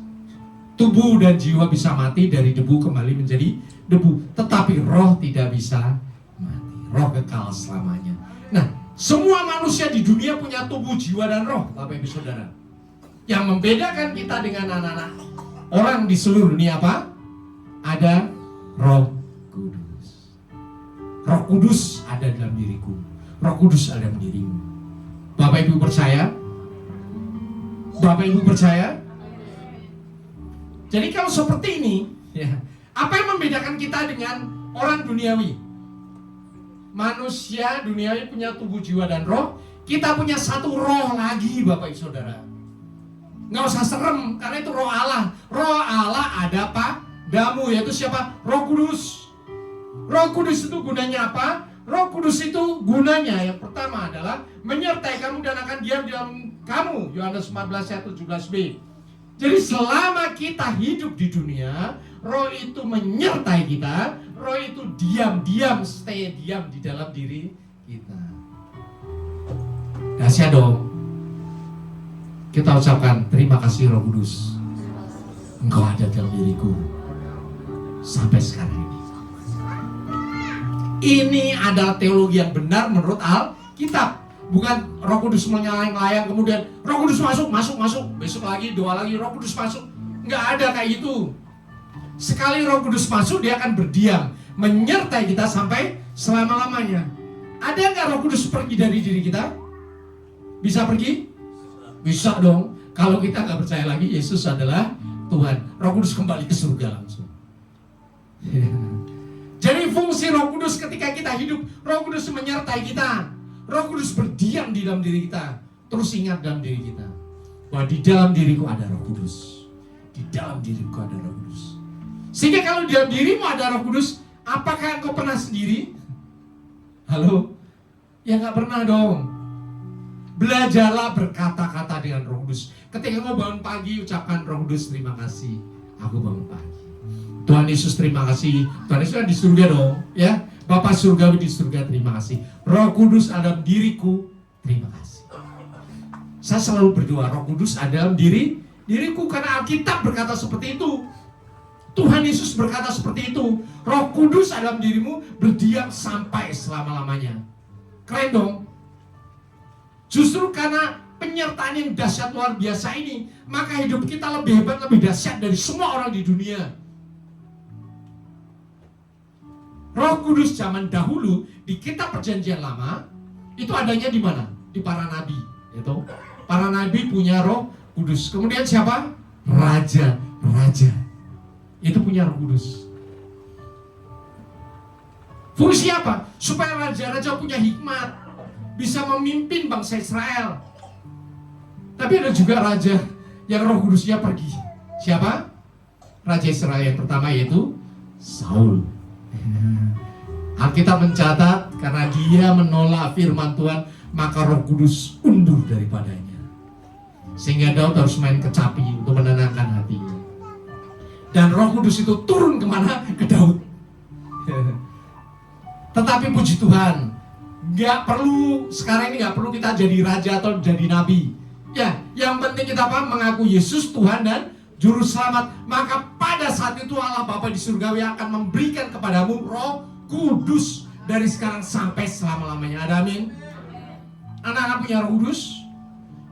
Tubuh dan jiwa bisa mati, dari debu kembali menjadi debu. Tetapi roh tidak bisa mati. Roh kekal selamanya. Nah, semua manusia di dunia punya tubuh, jiwa, dan roh, Bapak Ibu Saudara. Yang membedakan kita dengan anak-anak orang di seluruh dunia apa? Ada Roh Kudus. Roh Kudus ada dalam diriku. Roh Kudus ada dalam dirimu. Bapak Ibu percaya? Bapak Ibu percaya? Jadi kalau seperti ini, ya, apa yang membedakan kita dengan orang duniawi. Manusia duniawi punya tubuh, jiwa, dan roh. Kita punya satu roh lagi, Bapak Ibu Saudara. Nggak usah serem, karena itu roh Allah. Roh Allah ada padamu, yaitu siapa? Roh Kudus. Roh Kudus itu gunanya apa? Roh Kudus itu gunanya yang pertama adalah menyertai kamu dan akan diam di dalam kamu. Yohanes 14 ayat 17b. Jadi selama kita hidup di dunia, roh itu menyertai kita, roh itu diam-diam, stay diam di dalam diri kita. Dahsyat dong. Kita ucapkan terima kasih Roh Kudus. Engkau ada dalam diriku sampai sekarang ini. Ini adalah teologi yang benar menurut Alkitab. Bukan Roh Kudus melayang-layang kemudian Roh Kudus masuk. Besok lagi doa lagi Roh Kudus masuk. Nggak ada kayak gitu. Sekali Roh Kudus masuk, dia akan berdiam, menyertai kita sampai selama-lamanya. Ada nggak Roh Kudus pergi dari diri kita? Bisa pergi? Bisa dong. Kalau kita nggak percaya lagi Yesus adalah Tuhan, Roh Kudus kembali ke surga langsung. Jadi fungsi Roh Kudus ketika kita hidup, Roh Kudus menyertai kita. Roh Kudus berdiam di dalam diri kita. Terus ingat dalam diri kita bahwa di dalam diriku ada Roh Kudus. Di dalam diriku ada Roh Kudus. Sehingga kalau di dalam dirimu ada Roh Kudus, apakah engkau pernah sendiri? Halo? Ya nggak pernah dong. Belajarlah berkata-kata dengan Roh Kudus. Ketika engkau bangun pagi, ucapkan Roh Kudus, terima kasih, aku bangun pagi. Tuhan Yesus terima kasih. Tuhan Yesus kan di surga dong, ya. Bapa surgawi di surga terima kasih. Roh Kudus ada dalam diriku, terima kasih. Saya selalu berdoa Roh Kudus ada dalam diriku karena Alkitab berkata seperti itu. Tuhan Yesus berkata seperti itu. Roh Kudus ada dalam dirimu, berdiam sampai selama-lamanya. Keren dong. Justru karena penyertaan yang dahsyat luar biasa ini, maka hidup kita lebih hebat, lebih dahsyat dari semua orang di dunia. Roh Kudus zaman dahulu di kitab Perjanjian Lama itu adanya di mana? Di para nabi. Itu para nabi punya Roh Kudus. Kemudian siapa? Raja. Itu punya Roh Kudus. Fungsi apa? Supaya raja-raja punya hikmat, bisa memimpin bangsa Israel. Tapi ada juga raja yang Roh Kudusnya pergi. Siapa? Raja Israel yang pertama yaitu Saul. Alkitab mencatat karena dia menolak firman Tuhan, maka Roh Kudus undur daripadanya. Sehingga Daud harus main kecapi untuk menenangkan hatinya. Dan Roh Kudus itu turun kemana? Ke Daud. Tetapi puji Tuhan, sekarang ini nggak perlu kita jadi raja atau jadi nabi. Ya, yang penting kita mengaku Yesus Tuhan dan Juru Selamat. Maka pada saat itu Allah Bapa di surgawi akan memberikan kepadamu Roh Kudus dari sekarang sampai selama-lamanya. Ada amin. Anak-anak punya Roh Kudus,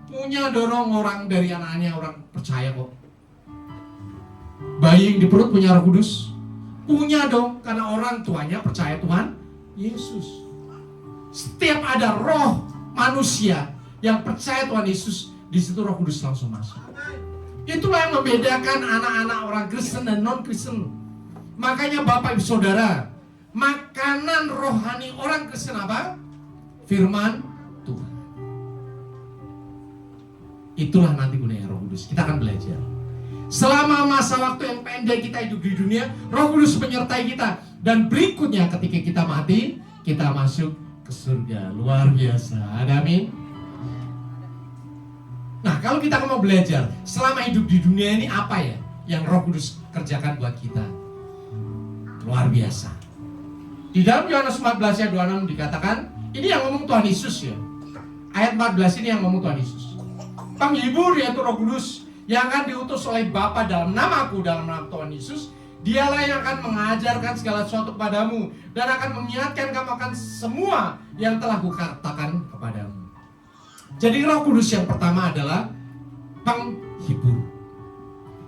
punya dorong orang dari anak-anaknya, orang percaya kok. Bayi yang di perut punya Roh Kudus, punya dong, karena orang tuanya percaya Tuhan Yesus. Setiap ada roh manusia yang percaya Tuhan Yesus, di situ Roh Kudus langsung masuk. Itulah yang membedakan anak-anak orang Kristen dan non-Kristen. Makanya Bapak Ibu Saudara, makanan rohani orang Kristen apa? Firman Tuhan. Itulah nanti gunanya Roh Kudus. Kita akan belajar. Selama masa waktu yang pendek kita hidup di dunia, Roh Kudus menyertai kita. Dan berikutnya ketika kita mati, kita masuk ke surga. Luar biasa. Ada amin? Nah, kalau kita mau belajar selama hidup di dunia ini apa ya yang Roh Kudus kerjakan buat kita? Luar biasa. Di dalam Yohanes 14 ayat 26 dikatakan, ini yang ngomong Tuhan Yesus ya. Ayat 14 ini yang ngomong Tuhan Yesus. Penghibur yaitu Roh Kudus yang akan diutus oleh Bapa dalam namaku, dalam nama Tuhan Yesus. Dialah yang akan mengajarkan segala sesuatu kepadamu dan akan mengingatkan kamu akan semua yang telah kukatakan kepadamu. Jadi Roh Kudus yang pertama adalah penghibur.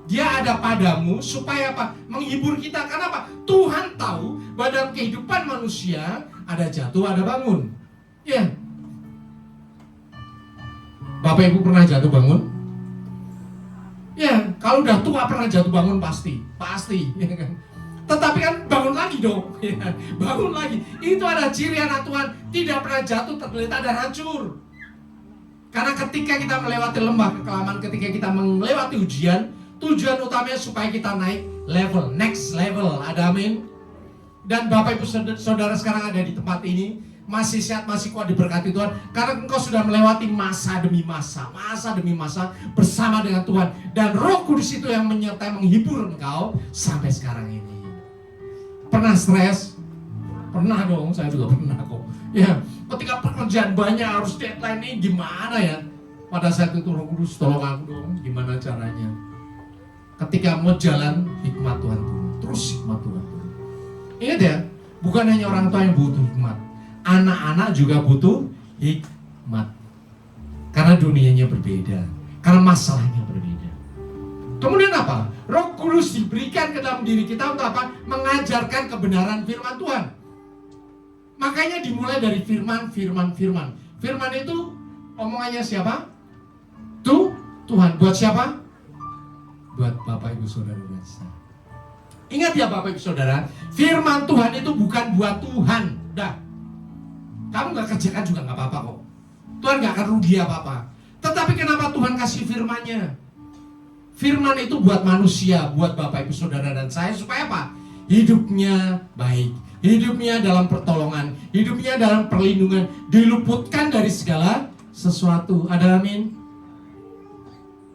Dia ada padamu supaya apa? Menghibur kita. Karena apa? Tuhan tahu bahwa dalam kehidupan manusia ada jatuh, ada bangun. Ya. Bapak Ibu pernah jatuh bangun? Ya, kalau udah tua pernah jatuh bangun pasti, ya kan? Tetapi kan bangun lagi dong. Bangun lagi. Itu ada ciri anak Tuhan. Tidak pernah jatuh, tergeletak dan hancur. Karena ketika kita melewati lembah kekelaman, ketika kita melewati ujian, tujuan utamanya supaya kita naik level, next level. Ada amin. Dan Bapak Ibu Saudara sekarang ada di tempat ini, masih sehat, masih kuat, diberkati Tuhan. Karena engkau sudah melewati masa demi masa bersama dengan Tuhan. Dan Roh Kudus itu yang menyertai, menghibur engkau sampai sekarang ini. Pernah stres? Pernah dong, saya juga pernah kok. Ya, ketika pekerjaan banyak, harus deadline ini gimana ya? Pada saat itu Roh Kudus, tolong aku dong, gimana caranya? Ketika mau jalan, hikmat Tuhan turun. Terus hikmat Tuhan turun. Ingat ya, bukan hanya orang tua yang butuh hikmat, anak-anak juga butuh hikmat. Karena dunianya berbeda, karena masalahnya berbeda. Kemudian apa? Roh Kudus diberikan ke dalam diri kita untuk apa? Mengajarkan kebenaran firman Tuhan. Makanya dimulai dari firman. Firman itu omongannya siapa? Tuhan. Buat siapa? Buat Bapak Ibu Saudara biasa. Ingat ya Bapak Ibu Saudara, firman Tuhan itu bukan buat Tuhan. Dah, kamu gak kerjakan juga gak apa-apa kok. Tuhan gak akan rugi apa-apa. Tetapi kenapa Tuhan kasih firman-Nya? Firman itu buat manusia, buat Bapak Ibu Saudara dan saya, supaya apa? Hidupnya baik, hidupnya dalam pertolongan, hidupnya dalam perlindungan, diluputkan dari segala sesuatu. Ada amin?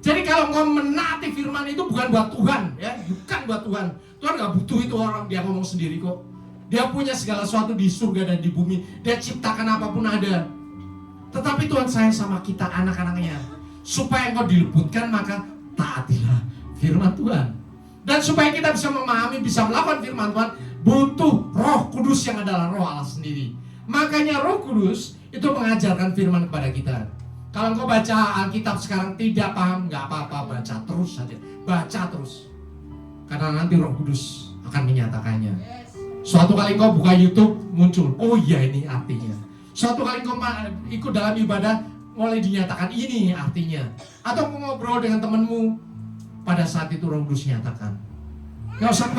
Jadi kalau engkau menaati firman itu bukan buat Tuhan, ya, bukan buat Tuhan. Tuhan gak butuh itu orang, dia ngomong sendiri kok. Dia punya segala sesuatu di surga dan di bumi. Dia ciptakan apapun ada. Tetapi Tuhan sayang sama kita, anak-anaknya. Supaya engkau diluputkan, maka taatilah firman Tuhan. Dan supaya kita bisa memahami, bisa melakukan firman Tuhan, butuh Roh Kudus yang adalah Roh Allah sendiri. Makanya Roh Kudus itu mengajarkan firman kepada kita. Kalau engkau baca Alkitab sekarang tidak paham, nggak apa-apa, baca terus saja. Baca terus. Karena nanti Roh Kudus akan menyatakannya. Suatu kali engkau buka YouTube, muncul, oh iya ini artinya. Suatu kali engkau ikut dalam ibadah, mulai dinyatakan ini artinya. Atau engkau ngobrol dengan temanmu, pada saat itu Roh Kudus nyatakan. Gak usah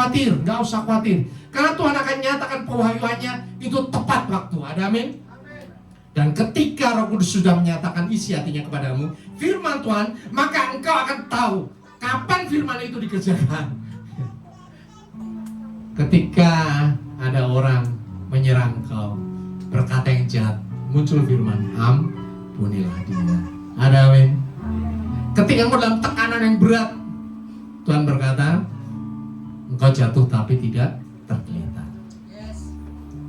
khawatir. Karena Tuhan akan nyatakan pewahyuannya itu tepat waktu. Ada amin? Dan ketika Roh Kudus sudah menyatakan isi hatinya kepadamu, firman Tuhan, maka engkau akan tahu kapan firman itu dikerjakan. Ketika ada orang menyerang engkau, berkata yang jahat, muncul firman, ampunilah dia. Ada amin? Ketika engkau dalam tekanan yang berat, Tuhan berkata, engkau jatuh tapi tidak tergeletak.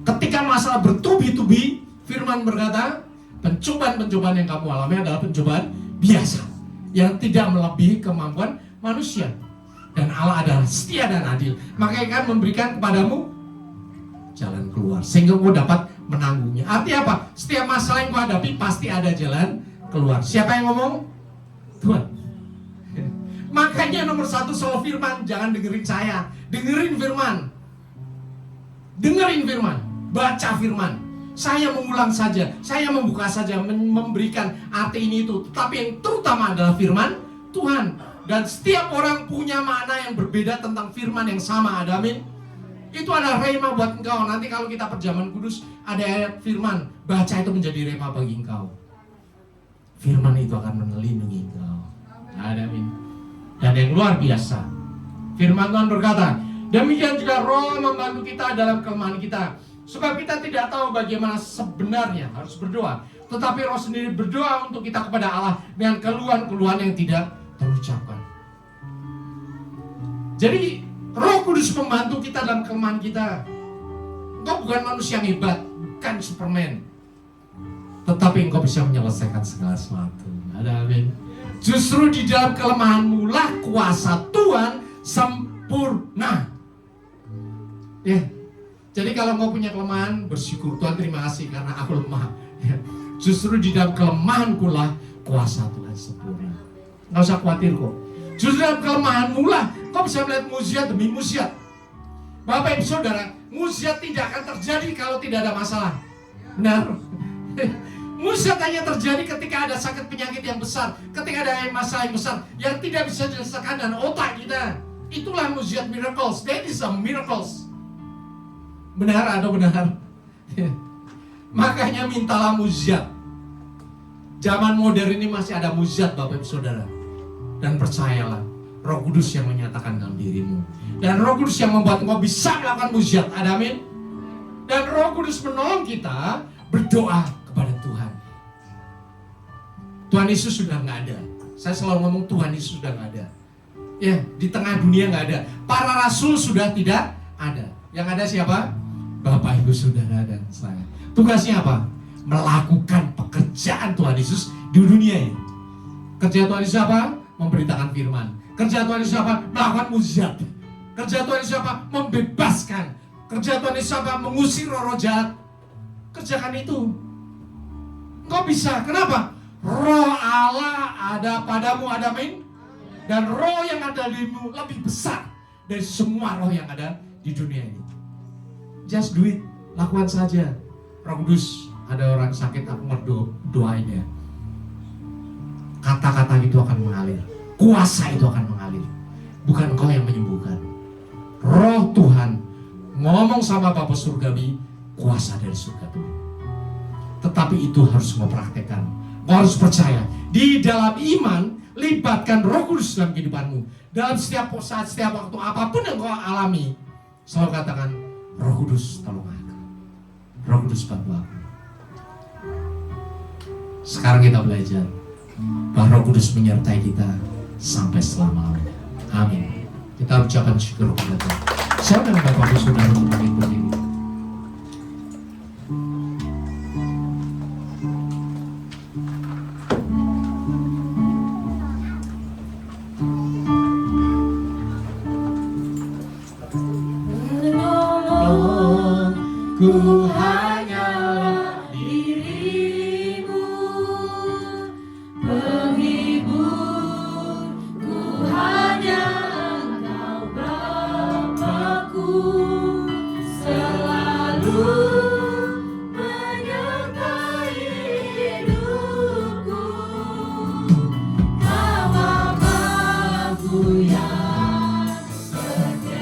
Ketika masalah bertubi-tubi, firman berkata, pencobaan-pencobaan yang kamu alami adalah pencobaan biasa yang tidak melebihi kemampuan manusia. Dan Allah adalah setia dan adil, maka akan memberikan kepadamu jalan keluar sehingga engkau dapat menanggungnya. Artinya apa? Setiap masalah yang kau hadapi pasti ada jalan keluar. Siapa yang ngomong? Tuhan. Makanya nomor satu soal firman, jangan dengerin saya, dengerin firman. Dengerin firman, baca firman. Saya mengulang saja, saya membuka saja, memberikan arti ini itu. Tetapi yang terutama adalah firman Tuhan. Dan setiap orang punya makna yang berbeda tentang firman yang sama. Ada amin? Itu adalah rema buat engkau. Nanti kalau kita perjamuan kudus, ada ayat firman, baca itu menjadi rema bagi engkau. Firman itu akan melindungi engkau. Ada amin? Dan yang luar biasa, firman Tuhan berkata, demikian juga Roh membantu kita dalam kelemahan kita. Sebab kita tidak tahu bagaimana sebenarnya harus berdoa, tetapi Roh sendiri berdoa untuk kita kepada Allah dengan keluhan-keluhan yang tidak terucapkan. Jadi Roh Kudus membantu kita dalam kelemahan kita. Engkau bukan manusia yang hebat, bukan Superman, tetapi engkau bisa menyelesaikan segala sesuatu. Ada amin? Justru di dalam kelemahanmu lah kuasa Tuhan sempurna. Ya. Jadi kalau engkau punya kelemahan, bersyukur, Tuhan terima kasih karena aku lemah. Ya. Justru di dalam kelemahanku lah kuasa Tuhan sempurna. Nggak usah khawatir kok. Justru dalam kelemahanmu lah kau bisa melihat mukjizat demi mukjizat. Bapak Ibu Saudara, mukjizat tidak akan terjadi kalau tidak ada masalah. Benar? Mukjizat hanya terjadi ketika ada sakit penyakit yang besar, ketika ada masalah yang besar yang tidak bisa diselesaikan dengan otak kita. Itulah mujizat miracles. That is a miracles. Benar atau benar? Makanya mintalah mujizat. Zaman modern ini masih ada mujizat Bapak Ibu Saudara. Dan percayalah, Roh Kudus yang menyatakan dalam dirimu. Dan Roh Kudus yang membuat engkau bisa melakukan mujizat. Ada amin? Dan Roh Kudus menolong kita berdoa kepada Tuhan. Tuhan Yesus sudah nggak ada. Saya selalu ngomong Tuhan Yesus sudah nggak ada. Ya, di tengah dunia nggak ada. Para rasul sudah tidak ada. Yang ada siapa? Bapak Ibu Saudara dan saya. Tugasnya apa? Melakukan pekerjaan Tuhan Yesus di dunia ini. Kerja Tuhan Yesus apa? Memberitakan firman. Kerja Tuhan Yesus apa? Melakukan mujizat. Kerja Tuhan Yesus apa? Membebaskan. Kerja Tuhan Yesus apa? Mengusir roh jahat. Kerjakan itu. Kau bisa. Kenapa? Roh Allah ada padamu, ada amin. Dan roh yang ada dirimu lebih besar dari semua roh yang ada di dunia ini. Just do it. Lakukan saja. Roh Kudus, ada orang sakit, aku mau doain ya. Kata-kata itu akan mengalir. Kuasa itu akan mengalir. Bukan kau yang menyembuhkan. Roh Tuhan ngomong sama Bapa Surgawi, kuasa dari surga Tuhan. Tetapi itu harus kau praktekkan. Kau harus percaya. Di dalam iman, libatkan Roh Kudus dalam kehidupanmu. Dalam setiap saat, setiap waktu, apapun yang kau alami, selalu katakan, Roh Kudus tolong aku. Roh Kudus bantu aku. Sekarang kita belajar bahwa Roh Kudus menyertai kita sampai selama-lamanya. Amin. Kita ucapkan syukur kepada Tuhan. Saya dan Bapak Ibu Saudara untuk berdiri. Ku hanyalah dirimu, penghibur, ku hanya Engkau Bapa-Ku, selalu menyertai hidupku. Kau Bapa-Ku yang setia.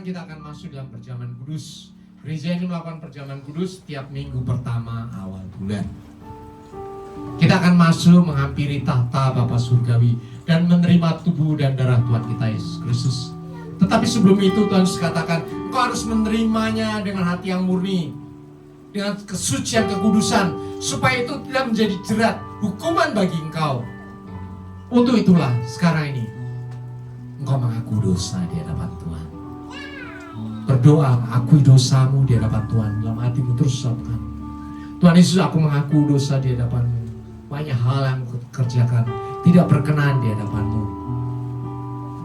Kita akan masuk dalam perjamuan kudus. Gereja ini melakukan perjamuan kudus setiap minggu pertama awal bulan. Kita akan masuk menghampiri tahta Bapa Surgawi dan menerima tubuh dan darah Tuhan kita Yesus Kristus. Tetapi sebelum itu Tuhan Yesus katakan, engkau harus menerimanya dengan hati yang murni, dengan kesucian, kekudusan, supaya itu tidak menjadi jerat, hukuman bagi engkau. Untuk itulah sekarang ini engkau mengaku dosa di hadapan Tuhan. Berdoa, akui dosamu di hadapan Tuhan. Dalam hatimu terus lakukan. Tuhan Yesus, aku mengaku dosa di hadapanmu. Banyak hal yang aku kerjakan tidak berkenan di hadapanmu.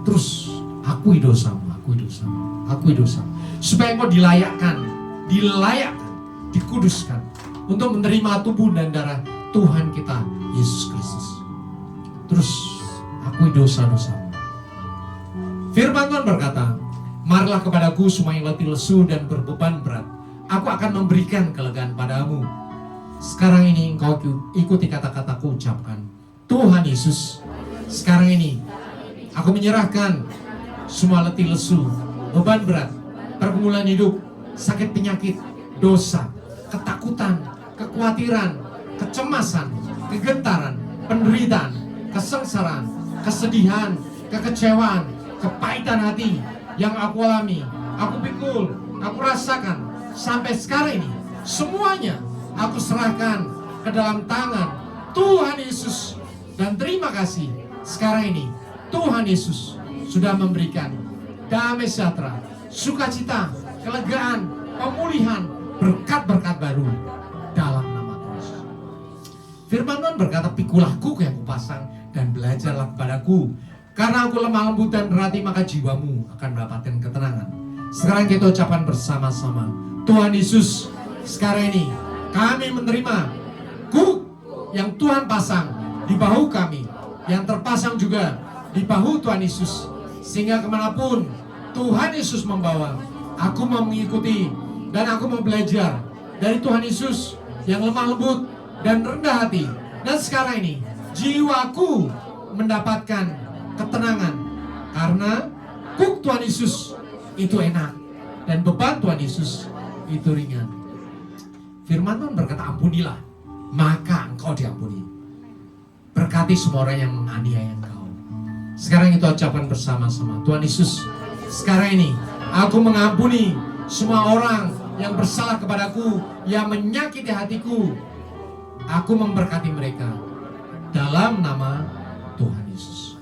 Terus akui dosamu, akui dosamu, akui dosamu. Supaya engkau dilayakkan, dikuduskan untuk menerima tubuh dan darah Tuhan kita Yesus Kristus. Terus akui dosa-dosamu. Firman Tuhan berkata, marilah kepadaku semua yang letih lesu dan berbeban berat. Aku akan memberikan kelegaan padamu. Sekarang ini engkau ikuti kata-kataku ucapkan. Tuhan Yesus, sekarang ini aku menyerahkan semua letih lesu, beban berat, pergumulan hidup, sakit penyakit, dosa, ketakutan, kekhawatiran, kecemasan, kegentaran, penderitaan, kesengsaraan, kesedihan, kekecewaan, kepahitan hati yang aku alami, aku pikul, aku rasakan sampai sekarang ini, semuanya aku serahkan ke dalam tangan Tuhan Yesus. Dan terima kasih, sekarang ini Tuhan Yesus sudah memberikan damai sejahtera, sukacita, kelegaan, pemulihan, berkat-berkat baru dalam nama Yesus. Firman Tuhan berkata, pikulah kuk yang pasang dan belajarlah kepadaku. Karena aku lemah lembut dan berhati, maka jiwamu akan mendapatkan ketenangan. Sekarang kita ucapkan bersama-sama. Tuhan Yesus, sekarang ini kami menerima kuk yang Tuhan pasang di bahu kami, yang terpasang juga di bahu Tuhan Yesus. Sehingga kemanapun Tuhan Yesus membawa, aku mau mengikuti dan aku mau belajar dari Tuhan Yesus yang lemah lembut dan rendah hati. Dan sekarang ini jiwaku mendapatkan ketenangan karena kuk Tuhan Yesus itu enak dan beban Tuhan Yesus itu ringan. Firman Tuhan berkata, ampunilah maka engkau diampuni. Berkati semua orang yang menganiaya engkau. Sekarang kita ucapkan bersama-sama. Tuhan Yesus, sekarang ini aku mengampuni semua orang yang bersalah kepadaku, yang menyakiti hatiku. Aku memberkati mereka dalam nama Tuhan Yesus.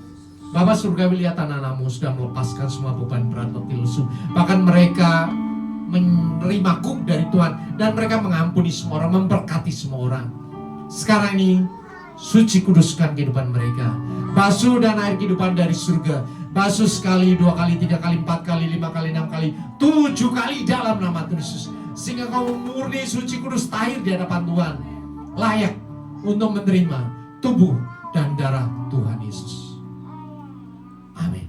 Bapa surgawi, lihat anak-anakmu sudah melepaskan semua beban berat letih lesu. Bahkan mereka menerima kuk dari Tuhan dan mereka mengampuni semua orang, memberkati semua orang. Sekarang ini suci kuduskan kehidupan mereka. Basuh dan air kehidupan dari surga. Basuh sekali, 2 kali, 3 kali, 4 kali, 5 kali, 6 kali, 7 kali dalam nama Tuhan Yesus. Sehingga kau murni, suci, kudus, tahir di hadapan Tuhan. Layak untuk menerima tubuh dan darah Tuhan Yesus. Amin.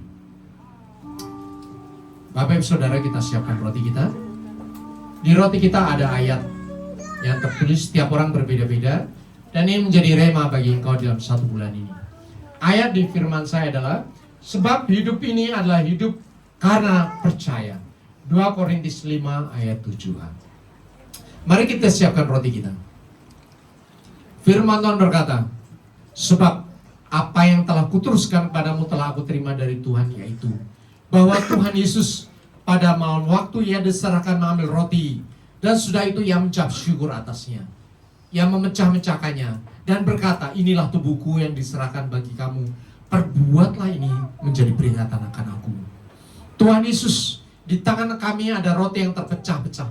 Bapak Ibu Saudara, kita siapkan roti kita. Di roti kita ada ayat yang tertulis setiap orang berbeda-beda. Dan ini menjadi rema bagi engkau dalam 1 bulan ini. Ayat di firman saya adalah, sebab hidup ini adalah hidup karena percaya. 2 Korintus 5 ayat 7a. Mari kita siapkan roti kita. Firman Tuhan berkata, sebab apa yang telah kuteruskan padamu telah aku terima dari Tuhan, yaitu bahwa Tuhan Yesus pada malam waktu ia diserahkan mengambil roti, dan sudah itu ia mengucap syukur atasnya. Ia memecah-mecahkannya dan berkata, inilah tubuhku yang diserahkan bagi kamu. Perbuatlah ini menjadi peringatan akan aku. Tuhan Yesus, di tangan kami ada roti yang terpecah-pecah.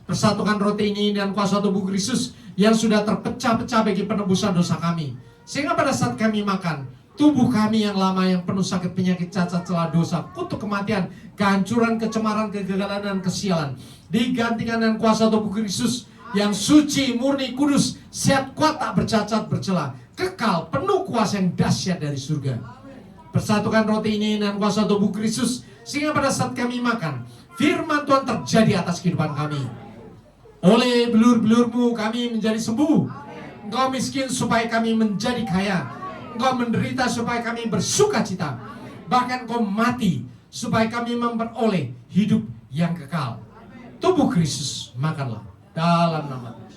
Persatukan roti ini dan kuasa tubuh Kristus yang sudah terpecah-pecah bagi penebusan dosa kami. Sehingga pada saat kami makan, tubuh kami yang lama yang penuh sakit, penyakit, cacat, celah, dosa, kutuk kematian, kehancuran, kecemaran, kegagalan, dan kesialan digantikan dengan kuasa tubuh Kristus yang suci, murni, kudus, sehat, kuat, tak bercacat, bercela, kekal, penuh kuasa yang dahsyat dari surga. Persatukan roti ini dengan kuasa tubuh Kristus, sehingga pada saat kami makan, firman Tuhan terjadi atas kehidupan kami. Oleh belur-belurmu kami menjadi sembuh. Engkau miskin supaya kami menjadi kaya. Engkau menderita supaya kami bersuka cita. Bahkan engkau mati supaya kami memperoleh hidup yang kekal. Tubuh Kristus, makanlah dalam nama Tuhan.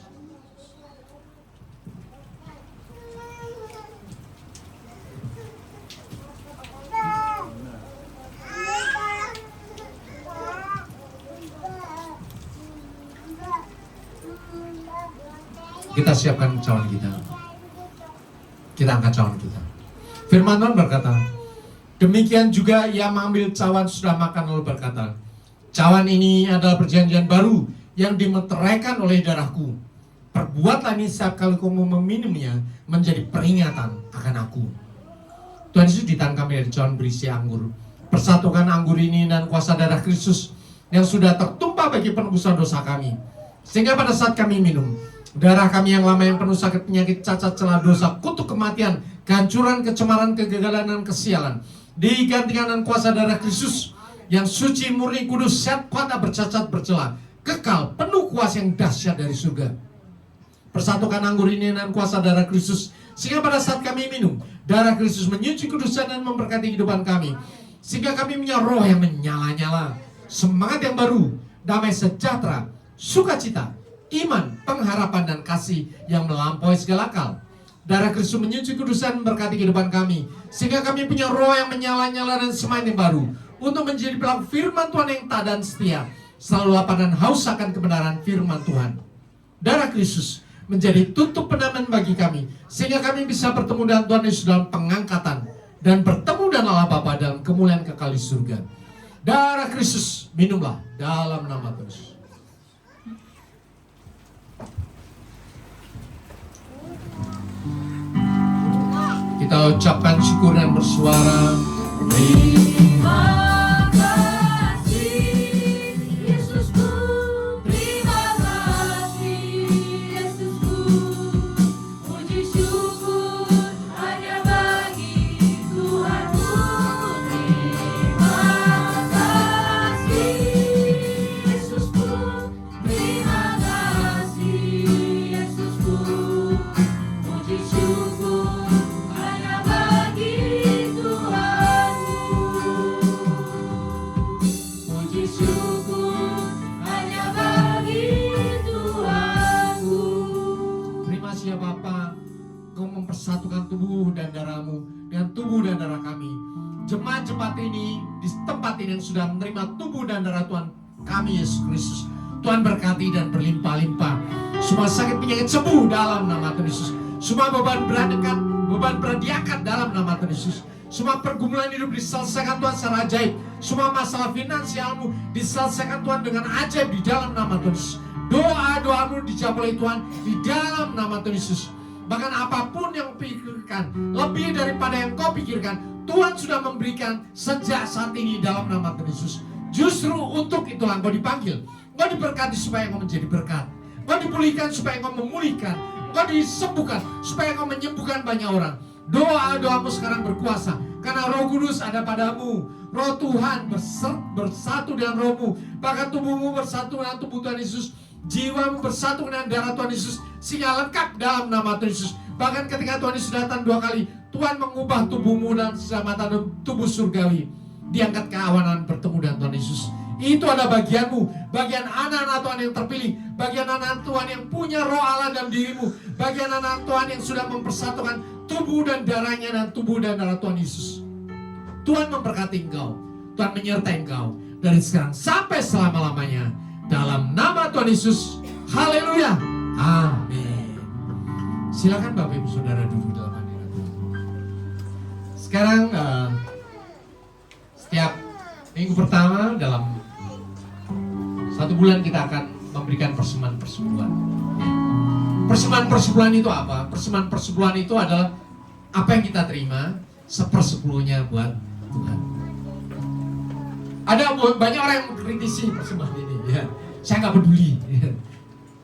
Kita siapkan cawan kita. Kita angkat cawan kita. Firman Tuhan berkata, demikian juga ia mengambil cawan sudah makan lalu berkata, cawan ini adalah perjanjian baru yang dimeteraikan oleh darahku. Perbuatlah ini setiap kali kamu meminumnya menjadi peringatan akan aku. Tuhan Yesus di tangan kami dari cawan berisi anggur. Persatukan anggur ini dan kuasa darah Kristus yang sudah tertumpah bagi penebusan dosa kami. Sehingga pada saat kami minum, darah kami yang lama yang penuh sakit, penyakit, cacat, celah, dosa, kutuk kematian, kehancuran, kecemaran, kegagalan, dan kesialan digantikan dengan kuasa darah Kristus yang suci, murni, kudus, sehat, kuat, tak bercacat, bercela, kekal, penuh kuasa yang dahsyat dari surga. Persatukan anggur ini dengan kuasa darah Kristus, sehingga pada saat kami minum, darah Kristus menyuci kudusan dan memberkati kehidupan kami, sehingga kami punya roh yang menyala-nyala, semangat yang baru, damai sejahtera, sukacita, iman, pengharapan, dan kasih yang melampaui segala akal. Darah Kristus menyuci kudusan memberkati kehidupan kami, sehingga kami punya roh yang menyala-nyala dan semangat yang baru, untuk menjadi pelaku firman Tuhan yang taat dan setia, selalu lapar dan haus akan kebenaran firman Tuhan. Darah Kristus menjadi tutup pengaman bagi kami, sehingga kami bisa bertemu dengan Tuhan Yesus dalam pengangkatan, dan bertemu dengan Allah Bapa dalam kemuliaan kekal di surga. Darah Kristus, minumlah dalam nama Yesus. Kita Kita ucapkan syukur dan bersuara. Terima kasih Yesusku, terima kasih Yesusku, puji syukur hanya bagi Tuhanku. Terima kasih Yesusku, terima kasih Yesusku, puji syukur hanya bagi Tuhanku. Puji syukur hanya bagi Tuhanku. Terima kasih ya Bapa, Kau mempersatukan tubuh dan darah-Mu dengan tubuh dan darah kami. Jemaat-jemaat ini di tempat ini yang sudah menerima tubuh dan darah Tuhan kami Yesus Kristus, Tuhan berkati dan berlimpah-limpah. Semua sakit penyakit sembuh dalam nama Tuhan Yesus. Semua beban berat diangkat dalam nama Tuhan Yesus. Semua pergumulan hidup diselesaikan Tuhan secara ajaib. Semua masalah finansialmu diselesaikan Tuhan dengan ajaib di dalam nama Tuhan Yesus. Doa-doamu dijawab oleh Tuhan di dalam nama Tuhan Yesus. Bahkan apapun yang pikirkan, lebih daripada yang kau pikirkan, Tuhan sudah memberikan sejak saat ini dalam nama Tuhan Yesus. Justru untuk itulah engkau dipanggil. Engkau diberkati supaya engkau menjadi berkat. Engkau dipulihkan supaya engkau memulihkan. Engkau disembuhkan supaya engkau menyembuhkan banyak orang. Doa-doamu sekarang berkuasa karena Roh Kudus ada padamu. Roh Tuhan bersatu dengan rohmu. Bahkan tubuhmu bersatu dengan tubuh Tuhan Yesus. Jiwamu bersatu dengan darah Tuhan Yesus, sehingga lengkap dalam nama Tuhan Yesus. Bahkan ketika Tuhan Yesus datang 2 kali, Tuhan mengubah tubuhmu dan selamatan tubuh surgawi. Diangkat ke awanan bertemu dengan Tuhan Yesus. Itu ada bagianmu, bagian anak-anak Tuhan yang terpilih, bagian anak Tuhan yang punya roh Allah dalam dirimu, bagian anak Tuhan yang sudah mempersatukan tubuh dan darahnya dan tubuh dan darah Tuhan Yesus. Tuhan memberkati engkau, Tuhan menyertai engkau dari sekarang sampai selama-lamanya. Dalam nama Tuhan Yesus, haleluya, amin. Silakan Bapak Ibu Saudara duduk dalam hadirat Tuhan. Sekarang setiap minggu pertama dalam 1 bulan kita akan memberikan persembahan persepuluhan. Persembahan persepuluhan itu apa? Persembahan persepuluhan itu adalah apa yang kita terima 1/10 buat Tuhan. Ada banyak orang yang mengkritisi persembahan ini, ya. Saya nggak peduli.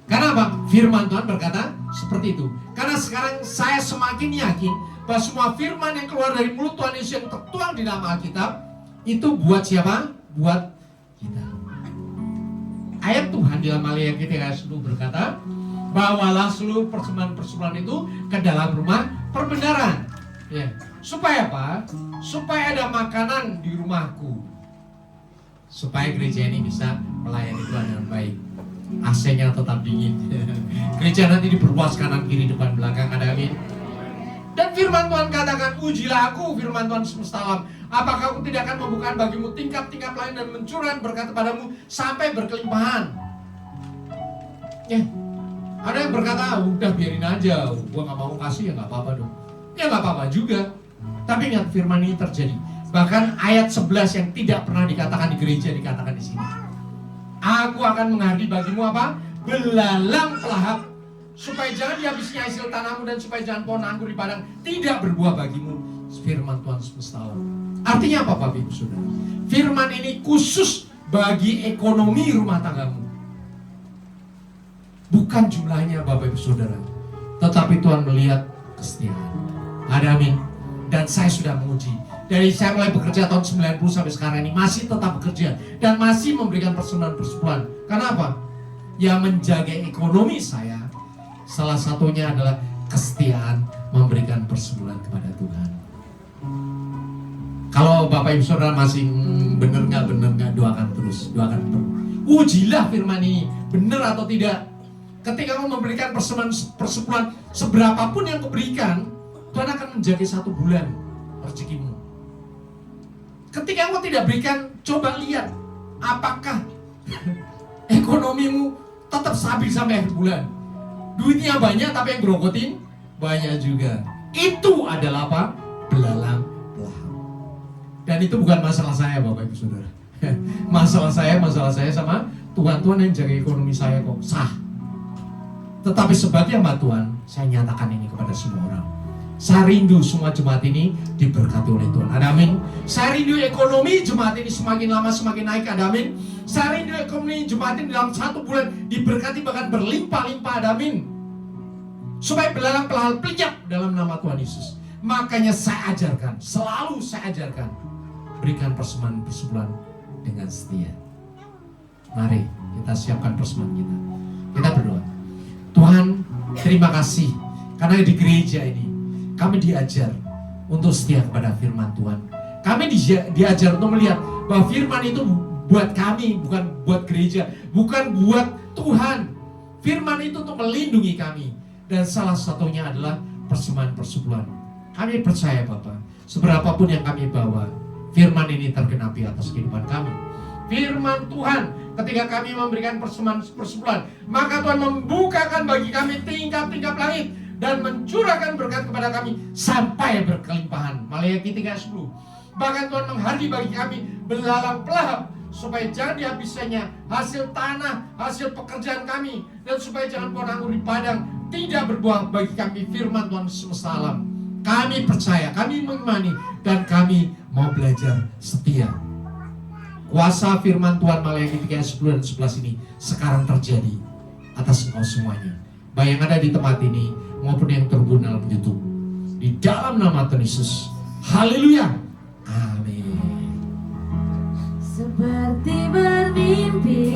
Karena apa? Firman Tuhan berkata seperti itu. Karena sekarang saya semakin yakin bahwa semua firman yang keluar dari mulut Tuhan Yesus yang tertuang di dalam Alkitab itu buat siapa? Buat kita. Ayat Tuhan di dalam Al-Qur'an ayat 10 berkata, bawalah seluruh persembahan itu ke dalam rumah perbendaharaan. Ya. Supaya apa? Supaya ada makanan di rumahku. Supaya gereja ini bisa melayani Tuhan dengan baik. AC-nya tetap dingin. Gereja nanti diperluas kanan kiri depan belakang, ada amin. Dan firman Tuhan katakan, ujilah aku, firman Tuhan semesta alam, apakah aku tidak akan membuka bagimu tingkap-tingkap lain dan mencurahkan berkat kepadamu sampai berkelimpahan. Ya, ada yang berkata, udah biarin aja, gua gak mau kasih, ya gak apa-apa dong. Ya gak apa-apa juga. Tapi ingat firman ini terjadi. Bahkan ayat 11 yang tidak pernah dikatakan di gereja dikatakan di sini. Aku akan menghardi bagimu apa? Belalang pelahap, supaya jangan dihabisnya hasil tanahmu dan supaya jangan pohon anggur di padang tidak berbuah bagimu. Firman Tuhan semesta alam. Artinya apa Bapak Ibu Saudara? Firman ini khusus bagi ekonomi rumah tanggamu. Bukan jumlahnya Bapak Ibu Saudara, tetapi Tuhan melihat kesetiaan. Ada amin. Dan saya sudah menguji. Dari saya mulai bekerja tahun 90 sampai sekarang ini masih tetap bekerja dan masih memberikan persepuluhan. Karena apa? Yang menjaga ekonomi saya salah satunya adalah kesetiaan memberikan persepuluhan kepada Tuhan. Kalau Bapak Ibu Saudara masih bener nggak doakan terus, doakan terus. Ujilah firman ini benar atau tidak. Ketika kamu memberikan persepuluhan seberapapun yang kau berikan, Tuhan akan menjaga 1 bulan rezekimu. Ketika engkau tidak berikan, coba lihat apakah ekonomimu tetap stabil sampai akhir bulan. Duitnya banyak tapi yang berokotin banyak juga. Itu adalah apa? Belalang pelahap. Dan itu bukan masalah saya Bapak Ibu Saudara. Masalah saya sama Tuhan yang jaga ekonomi saya kok sah. Tetapi sebagai hamba Tuhan, saya nyatakan ini kepada semua orang. Saya rindu semua jemaat ini diberkati oleh Tuhan. Ada amin. Saya rindu ekonomi jemaat ini semakin lama semakin naik. Ada amin. Saya rindu ekonomi jemaat ini dalam 1 bulan diberkati bahkan berlimpah-limpah. Ada amin. Supaya belalang pelahal peliap dalam nama Tuhan Yesus. Makanya saya ajarkan, selalu saya ajarkan, berikan persembahan persebulan dengan setia. Mari kita siapkan persembahan kita. Kita berdoa. Tuhan, terima kasih karena di gereja ini kami diajar untuk setia kepada firman Tuhan. Kami diajar untuk melihat bahwa firman itu buat kami, bukan buat gereja, bukan buat Tuhan. Firman itu untuk melindungi kami. Dan salah satunya adalah persembahan persebulan. Kami percaya Bapak, seberapapun yang kami bawa, firman ini tergenapi atas kehidupan kami. Firman Tuhan, ketika kami memberikan persembahan persebulan, maka Tuhan membukakan bagi kami tingkap-tingkap langit dan mencurahkan berkat kepada kami sampai berkelimpahan. Maleakhi 3:10. Bahkan Tuhan menghardi bagi kami belalang pelahap, supaya jangan dihabiskannya hasil tanah, hasil pekerjaan kami, dan supaya jangan pohon anggur di padang tidak berbuah bagi kami firman Tuhan semesta alam. Kami percaya, kami mengimani, dan kami mau belajar setia. Kuasa firman Tuhan Maleakhi 3:10 dan 11 ini sekarang terjadi atas engkau semuanya, baik yang ada di tempat ini maupun yang terhubung dalam YouTube. Di dalam nama Tuhan Yesus. Haleluya. Amin. Seperti bermimpi,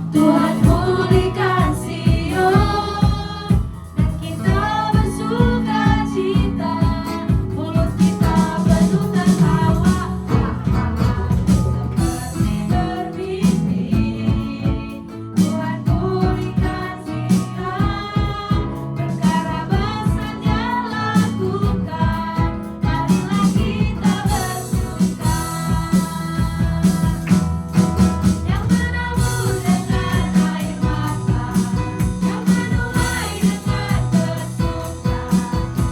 Tuhan pulihkan Sion, dan kita bersuka cita, mulut kita penuh tertawa. Seperti bermimpi, Tuhan pulihkan Sion, perkara besar Dia lakukan, marilah kita bersuka. Yang menabur dengan air mata, yang menuai dengan bersuka,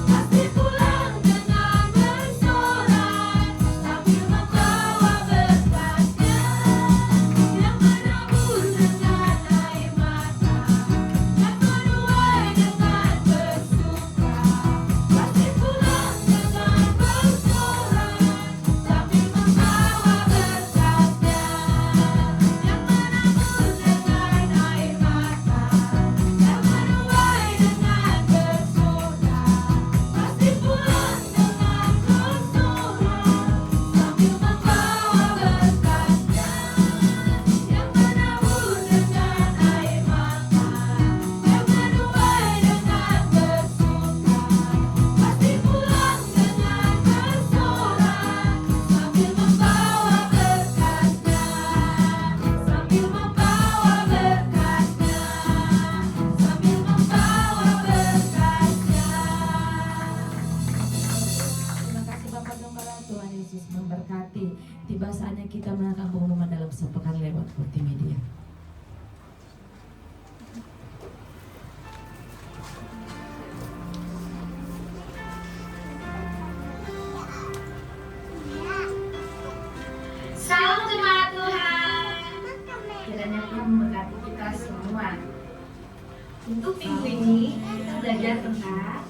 pasti pulang dengan bersorak sambil membawa berkatnya. Yang menabur dengan air mata, yang menuai dengan bersuka, pasti pulang dengan bersorak sambil membawa berkatnya. Yang menabur dengan air mata, yang menuai dengan bersorak, pasti pulang dengan bersorak sambil membawa berkatnya. Yang menabur dengan air mata, yang menuai dengan bersorak, pasti pulang dengan bersorak sambil membawa berkatnya. Sambil membawa berkatnya, sambil membawa berkatnya. Terima kasih Bapak Gembala. Tuhan Yesus memberkati. Tiba saatnya kita menangkap pengumuman dalam sepekan lewat multimedia. Salam jemaat Tuhan. Kiranya Tuhan memberkati kita semua. Untuk minggu ini kita belajar tentang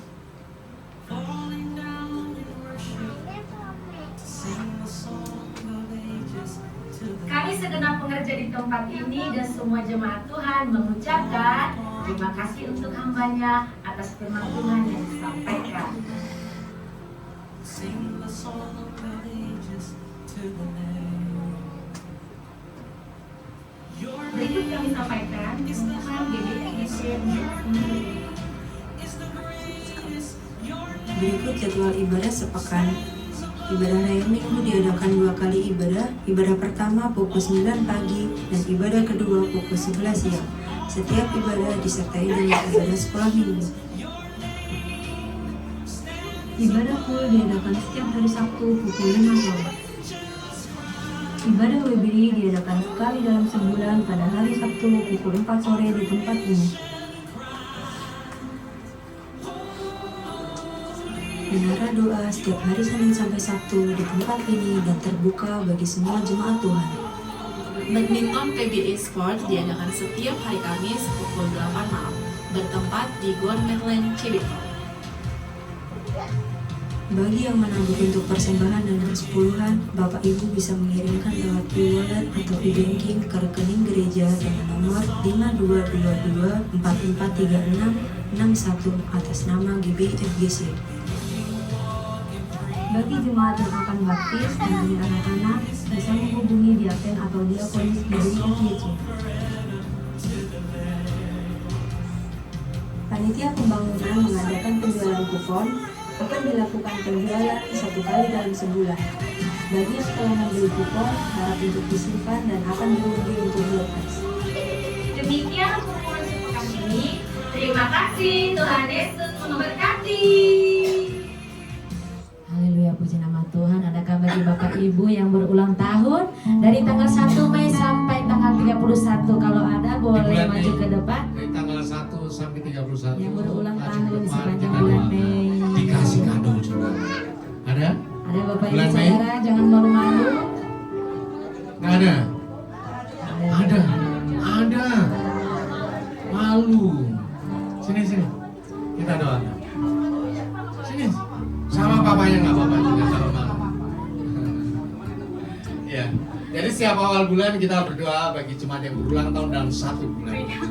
kami segenap pengerja di tempat ini dan semua jemaat Tuhan mengucapkan terima kasih untuk hambanya atas firman Tuhan yang disampaikan. Berikut kami sampaikan tentang GBTGC Berikut jadwal ibadah sepekan. Ibadah raya minggu diadakan 2 kali ibadah. Ibadah pertama pukul 9 pagi dan ibadah kedua pukul 11 siang. Setiap ibadah disertai dengan ibadah sekolah minggu. Ibadah full diadakan setiap hari Sabtu pukul 5 sore. Ibadah WBD diadakan sekali dalam sebulan pada hari Sabtu pukul 4 sore di tempat ini. Menara doa setiap hari Senin sampai Sabtu di tempat ini dan terbuka bagi semua jemaat Tuhan. Badminton PBA Sport diadakan setiap hari Kamis pukul 8 malam, bertempat di Gor Merlin, Cibinong. Bagi yang menabur untuk persembahan dan persepuluhan, Bapak Ibu bisa mengirimkan lewat e-wallet atau e-banking ke rekening gereja dengan nomor 5222443661 atas nama GBI FGC. Bagi jemaat yang akan baptis dan punya anak-anak, bisa menghubungi diaken atau diakonis GBI FGC. Panitia pembangunan mengadakan penjualan kupon, akan dilakukan penjualan 1 kali dalam sebulan. Bagi yang telah membeli kupon, harap untuk disimpan dan akan diundi untuk dilepas. Demikian pertemuan sepekan ini. Terima kasih, Tuhan Yesus memberkati. Haleluya, puji nama Tuhan. Adakah bagi Bapak Ibu yang berulang tahun dari tanggal 1 Mei sampai tanggal 31? Kalau ada boleh maju ke depan. Dari tanggal 1 sampai 31. Yang berulang maju tahun depan, sepanjang kita bulan doakan. Mei. Dikasih kado juga. Ada? Ada Bapak Ibu Bulan Mei? saudara, jangan malu-malu. Nggak ada? Ada. Ada. Malu. Sini. Kita doakan. Sini. Sama papanya nggak apa-apa juga kalau malu. Ya. Jadi setiap awal bulan kita berdoa bagi jemaat yang berulang tahun dalam 1 bulan. Ya.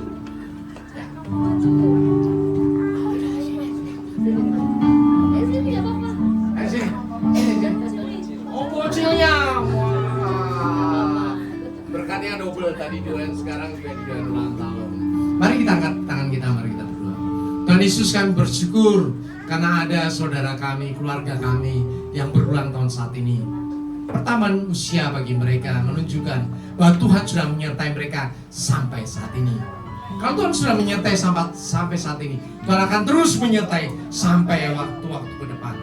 Sini. Oh, bocilnya. Wah. Berkatnya double tadi doain, sekarang juga doain ulang tahun. Mari kita angkat tangan kita, mari kita berdoa. Tuhan Yesus, kami bersyukur karena ada saudara kami, keluarga kami yang berulang tahun saat ini. Pertambahan usia bagi mereka menunjukkan bahwa Tuhan sudah menyertai mereka sampai saat ini. Kalau Tuhan sudah menyertai sampai saat ini, Tuhan akan terus menyertai sampai waktu-waktu ke depan.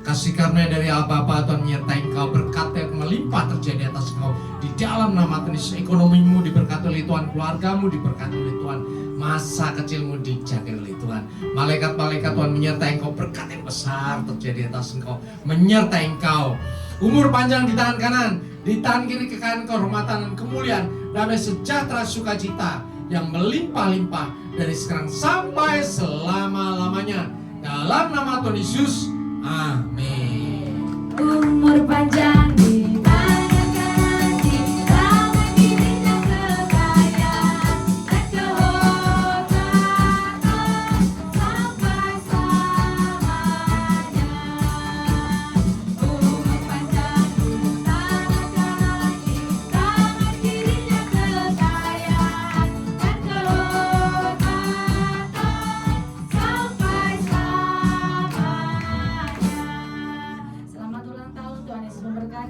Kasih karunia dari Allah Bapa, Tuhan menyertai engkau, berkat yang melimpah terjadi atas engkau di dalam nama Tuhan Yesus. Ekonomimu diberkati oleh Tuhan, keluargamu diberkati oleh Tuhan, masa kecilmu dijaga oleh Tuhan. Malaikat-malaikat Tuhan menyertai engkau, berkat yang besar terjadi atas engkau, menyertai engkau. Umur panjang di tangan kanan, di tangan kiri kekayaan, kehormatan dan kemuliaan, damai sejahtera, sukacita yang melimpah-limpah dari sekarang sampai selama-lamanya. Dalam nama Tuhan Yesus, amin. Umur panjang di tangan kanan, di tangan kirinya kekayaan dan kehormatan sampai selamanya. Umur panjang di tangan kanan, di tangan kirinya kekayaan dan kehormatan sampai selamanya. Selamat ulang tahun, Tuhan Yesus memberkati.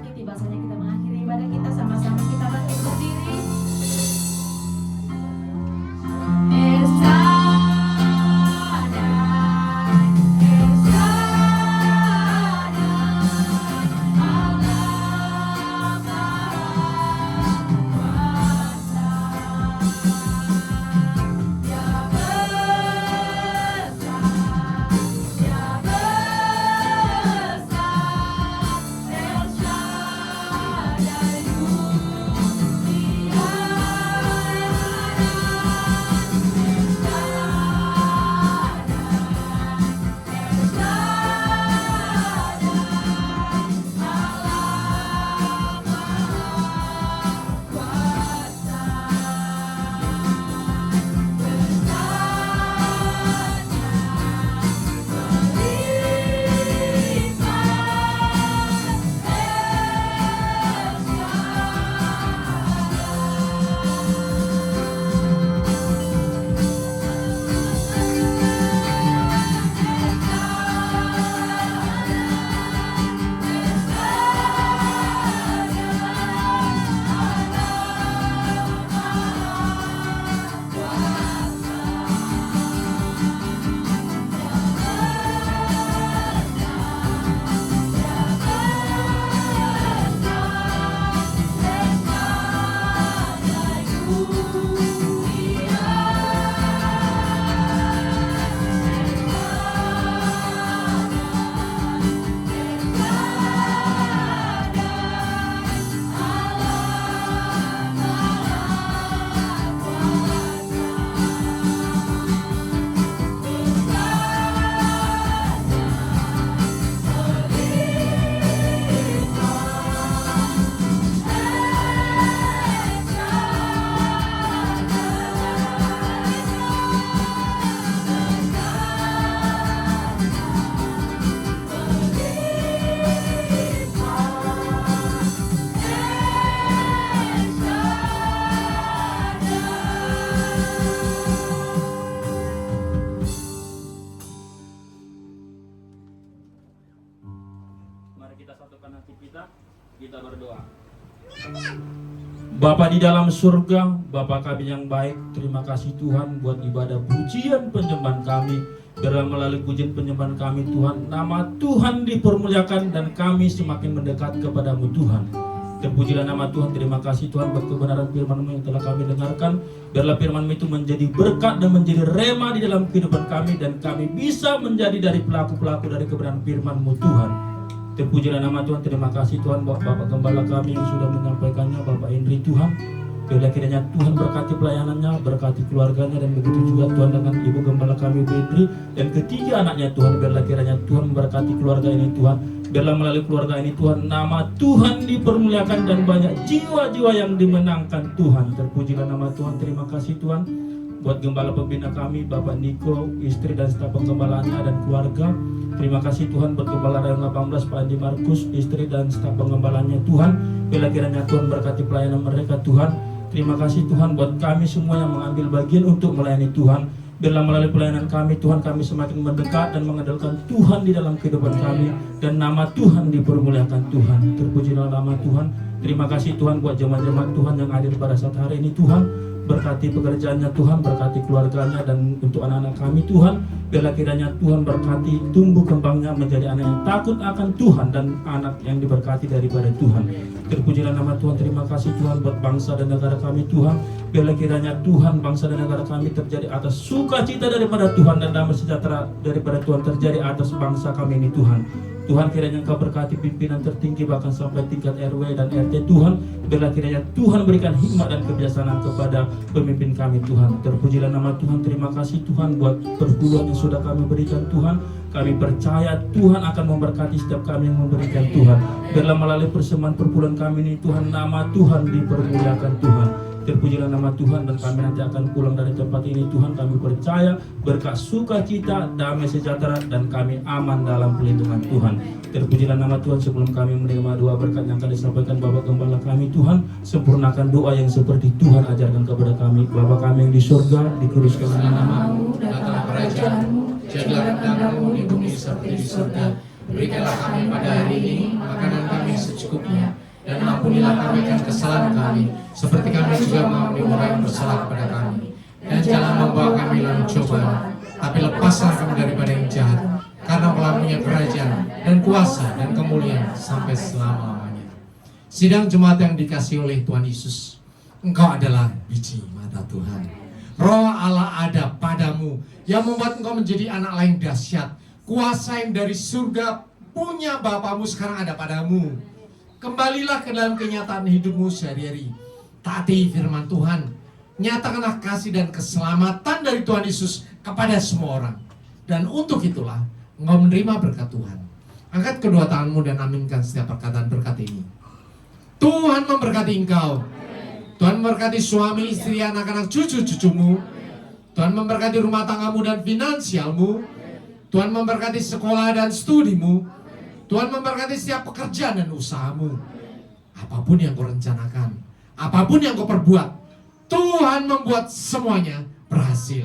kita berdoa. Bapa di dalam surga, Bapa kami yang baik, terima kasih Tuhan buat ibadah pujian penyembahan kami. Biarlah melalui pujian penyembahan kami Tuhan, nama Tuhan dipermuliakan dan kami semakin mendekat kepadamu Tuhan. Terpujilah nama Tuhan, terima kasih Tuhan buat kebenaran firman-Mu yang telah kami dengarkan. Biarlah firman-Mu itu menjadi berkat dan menjadi rema di dalam kehidupan kami, dan kami bisa menjadi dari pelaku-pelaku dari kebenaran firman-Mu Tuhan. Terpujilah nama Tuhan, terima kasih Tuhan buat Bapak Gembala kami yang sudah menyampaikannya, Bapak Indri Tuhan. Biarlah kiranya Tuhan berkati pelayanannya, berkati keluarganya, dan begitu juga Tuhan dengan Ibu Gembala kami Bu Indri dan ketiga anaknya Tuhan. Biarlah kiranya Tuhan memberkati keluarga ini Tuhan. Biarlah melalui keluarga ini Tuhan, nama Tuhan dipermuliakan dan banyak jiwa-jiwa yang dimenangkan Tuhan. Terpujilah nama Tuhan, terima kasih Tuhan buat Gembala pembina kami Bapak Niko, istri dan staf penggembalaannya dan keluarga. Terima kasih Tuhan buat Gembala Rayon 18 Pak Andi Markus, istri dan staf penggembalanya Tuhan. Biarlah kiranya Tuhan berkati pelayanan mereka Tuhan. Terima kasih Tuhan buat kami semua yang mengambil bagian untuk melayani Tuhan. Biarlah melalui pelayanan kami Tuhan, kami semakin mendekat dan mengandalkan Tuhan di dalam kehidupan kami, dan nama Tuhan dipermuliakan Tuhan. Terpujilah nama Tuhan. Terima kasih Tuhan buat jemaat-jemaat Tuhan yang hadir pada saat hari ini Tuhan. Berkati pekerjaannya Tuhan, berkati keluarganya, dan untuk anak-anak kami Tuhan, biarlah kiranya Tuhan berkati tumbuh kembangnya menjadi anak yang takut akan Tuhan dan anak yang diberkati daripada Tuhan. Terpujilah nama Tuhan, terima kasih Tuhan buat bangsa dan negara kami Tuhan. Biarlah kiranya Tuhan bangsa dan negara kami terjadi atas sukacita daripada Tuhan, dan damai sejahtera daripada Tuhan terjadi atas bangsa kami ini Tuhan. Tuhan kiranya Engkau berkati pimpinan tertinggi bahkan sampai tingkat RW dan RT Tuhan. Biarlah kiranya Tuhan berikan hikmat dan kebijaksanaan kepada pemimpin kami Tuhan. Terpujilah nama Tuhan, terima kasih Tuhan buat perpuluhan yang sudah kami berikan Tuhan. Kami percaya Tuhan akan memberkati setiap kami yang memberikan Tuhan. Biarlah melalui persembahan perpuluhan kami ini Tuhan, nama Tuhan dipermuliakan Tuhan. Terpujilah nama Tuhan, dan kami nanti akan pulang dari tempat ini Tuhan. Kami percaya berkat sukacita, damai sejahtera, dan kami aman dalam pelindungan Tuhan. Terpujilah nama Tuhan. Sebelum kami menerima doa berkat yang akan disampaikan Bapak Gembala kami Tuhan, sempurnakan doa yang seperti Tuhan ajarkan kepada kami. Bapa kami yang di surga, dikuduskanlah namamu, datanglah kerajaanmu, jadilah kehendakmu di bumi seperti di surga. Berikanlah kami pada hari ini makanan kami secukupnya, dan ampunilah kami akan kesalahan kami, seperti kami juga mengampuni orang yang bersalah kepada kami. Dan jangan membawa kami dalam cobaan, tapi lepaslah kami daripada yang jahat, karena Engkau punya kerajaan dan kuasa dan kemuliaan sampai selama-lamanya. Sidang jemaat yang dikasihi oleh Tuhan Yesus, Engkau adalah biji mata Tuhan. Roh Allah ada padamu yang membuat engkau menjadi anak lain dahsyat. Kuasa yang dari surga punya Bapamu sekarang ada padamu. Kembalilah ke dalam kenyataan hidupmu sehari-hari. Taati firman Tuhan. Nyatakanlah kasih dan keselamatan dari Tuhan Yesus kepada semua orang. Dan untuk itulah engkau menerima berkat Tuhan. Angkat kedua tanganmu dan aminkan setiap perkataan berkat ini. Tuhan memberkati engkau. Tuhan memberkati suami, istri, anak-anak, cucu-cucumu. Tuhan memberkati rumah tanggamu dan finansialmu. Tuhan memberkati sekolah dan studimu. Tuhan memberkati setiap pekerjaan dan usahamu. Apapun yang kau rencanakan, apapun yang kau perbuat, Tuhan membuat semuanya berhasil.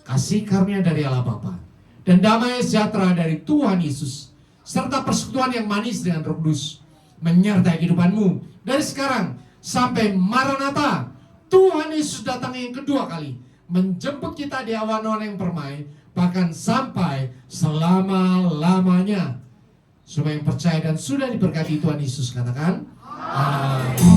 Kasih karunia dari Allah Bapa dan damai sejahtera dari Tuhan Yesus, serta persekutuan yang manis dengan Roh Kudus menyertai kehidupanmu dari sekarang sampai Maranatha. Tuhan Yesus datang yang kedua kali, menjemput kita di awan-awan yang permai, bahkan sampai selama-lamanya. Semua yang percaya dan sudah diberkati Tuhan Yesus katakan amin.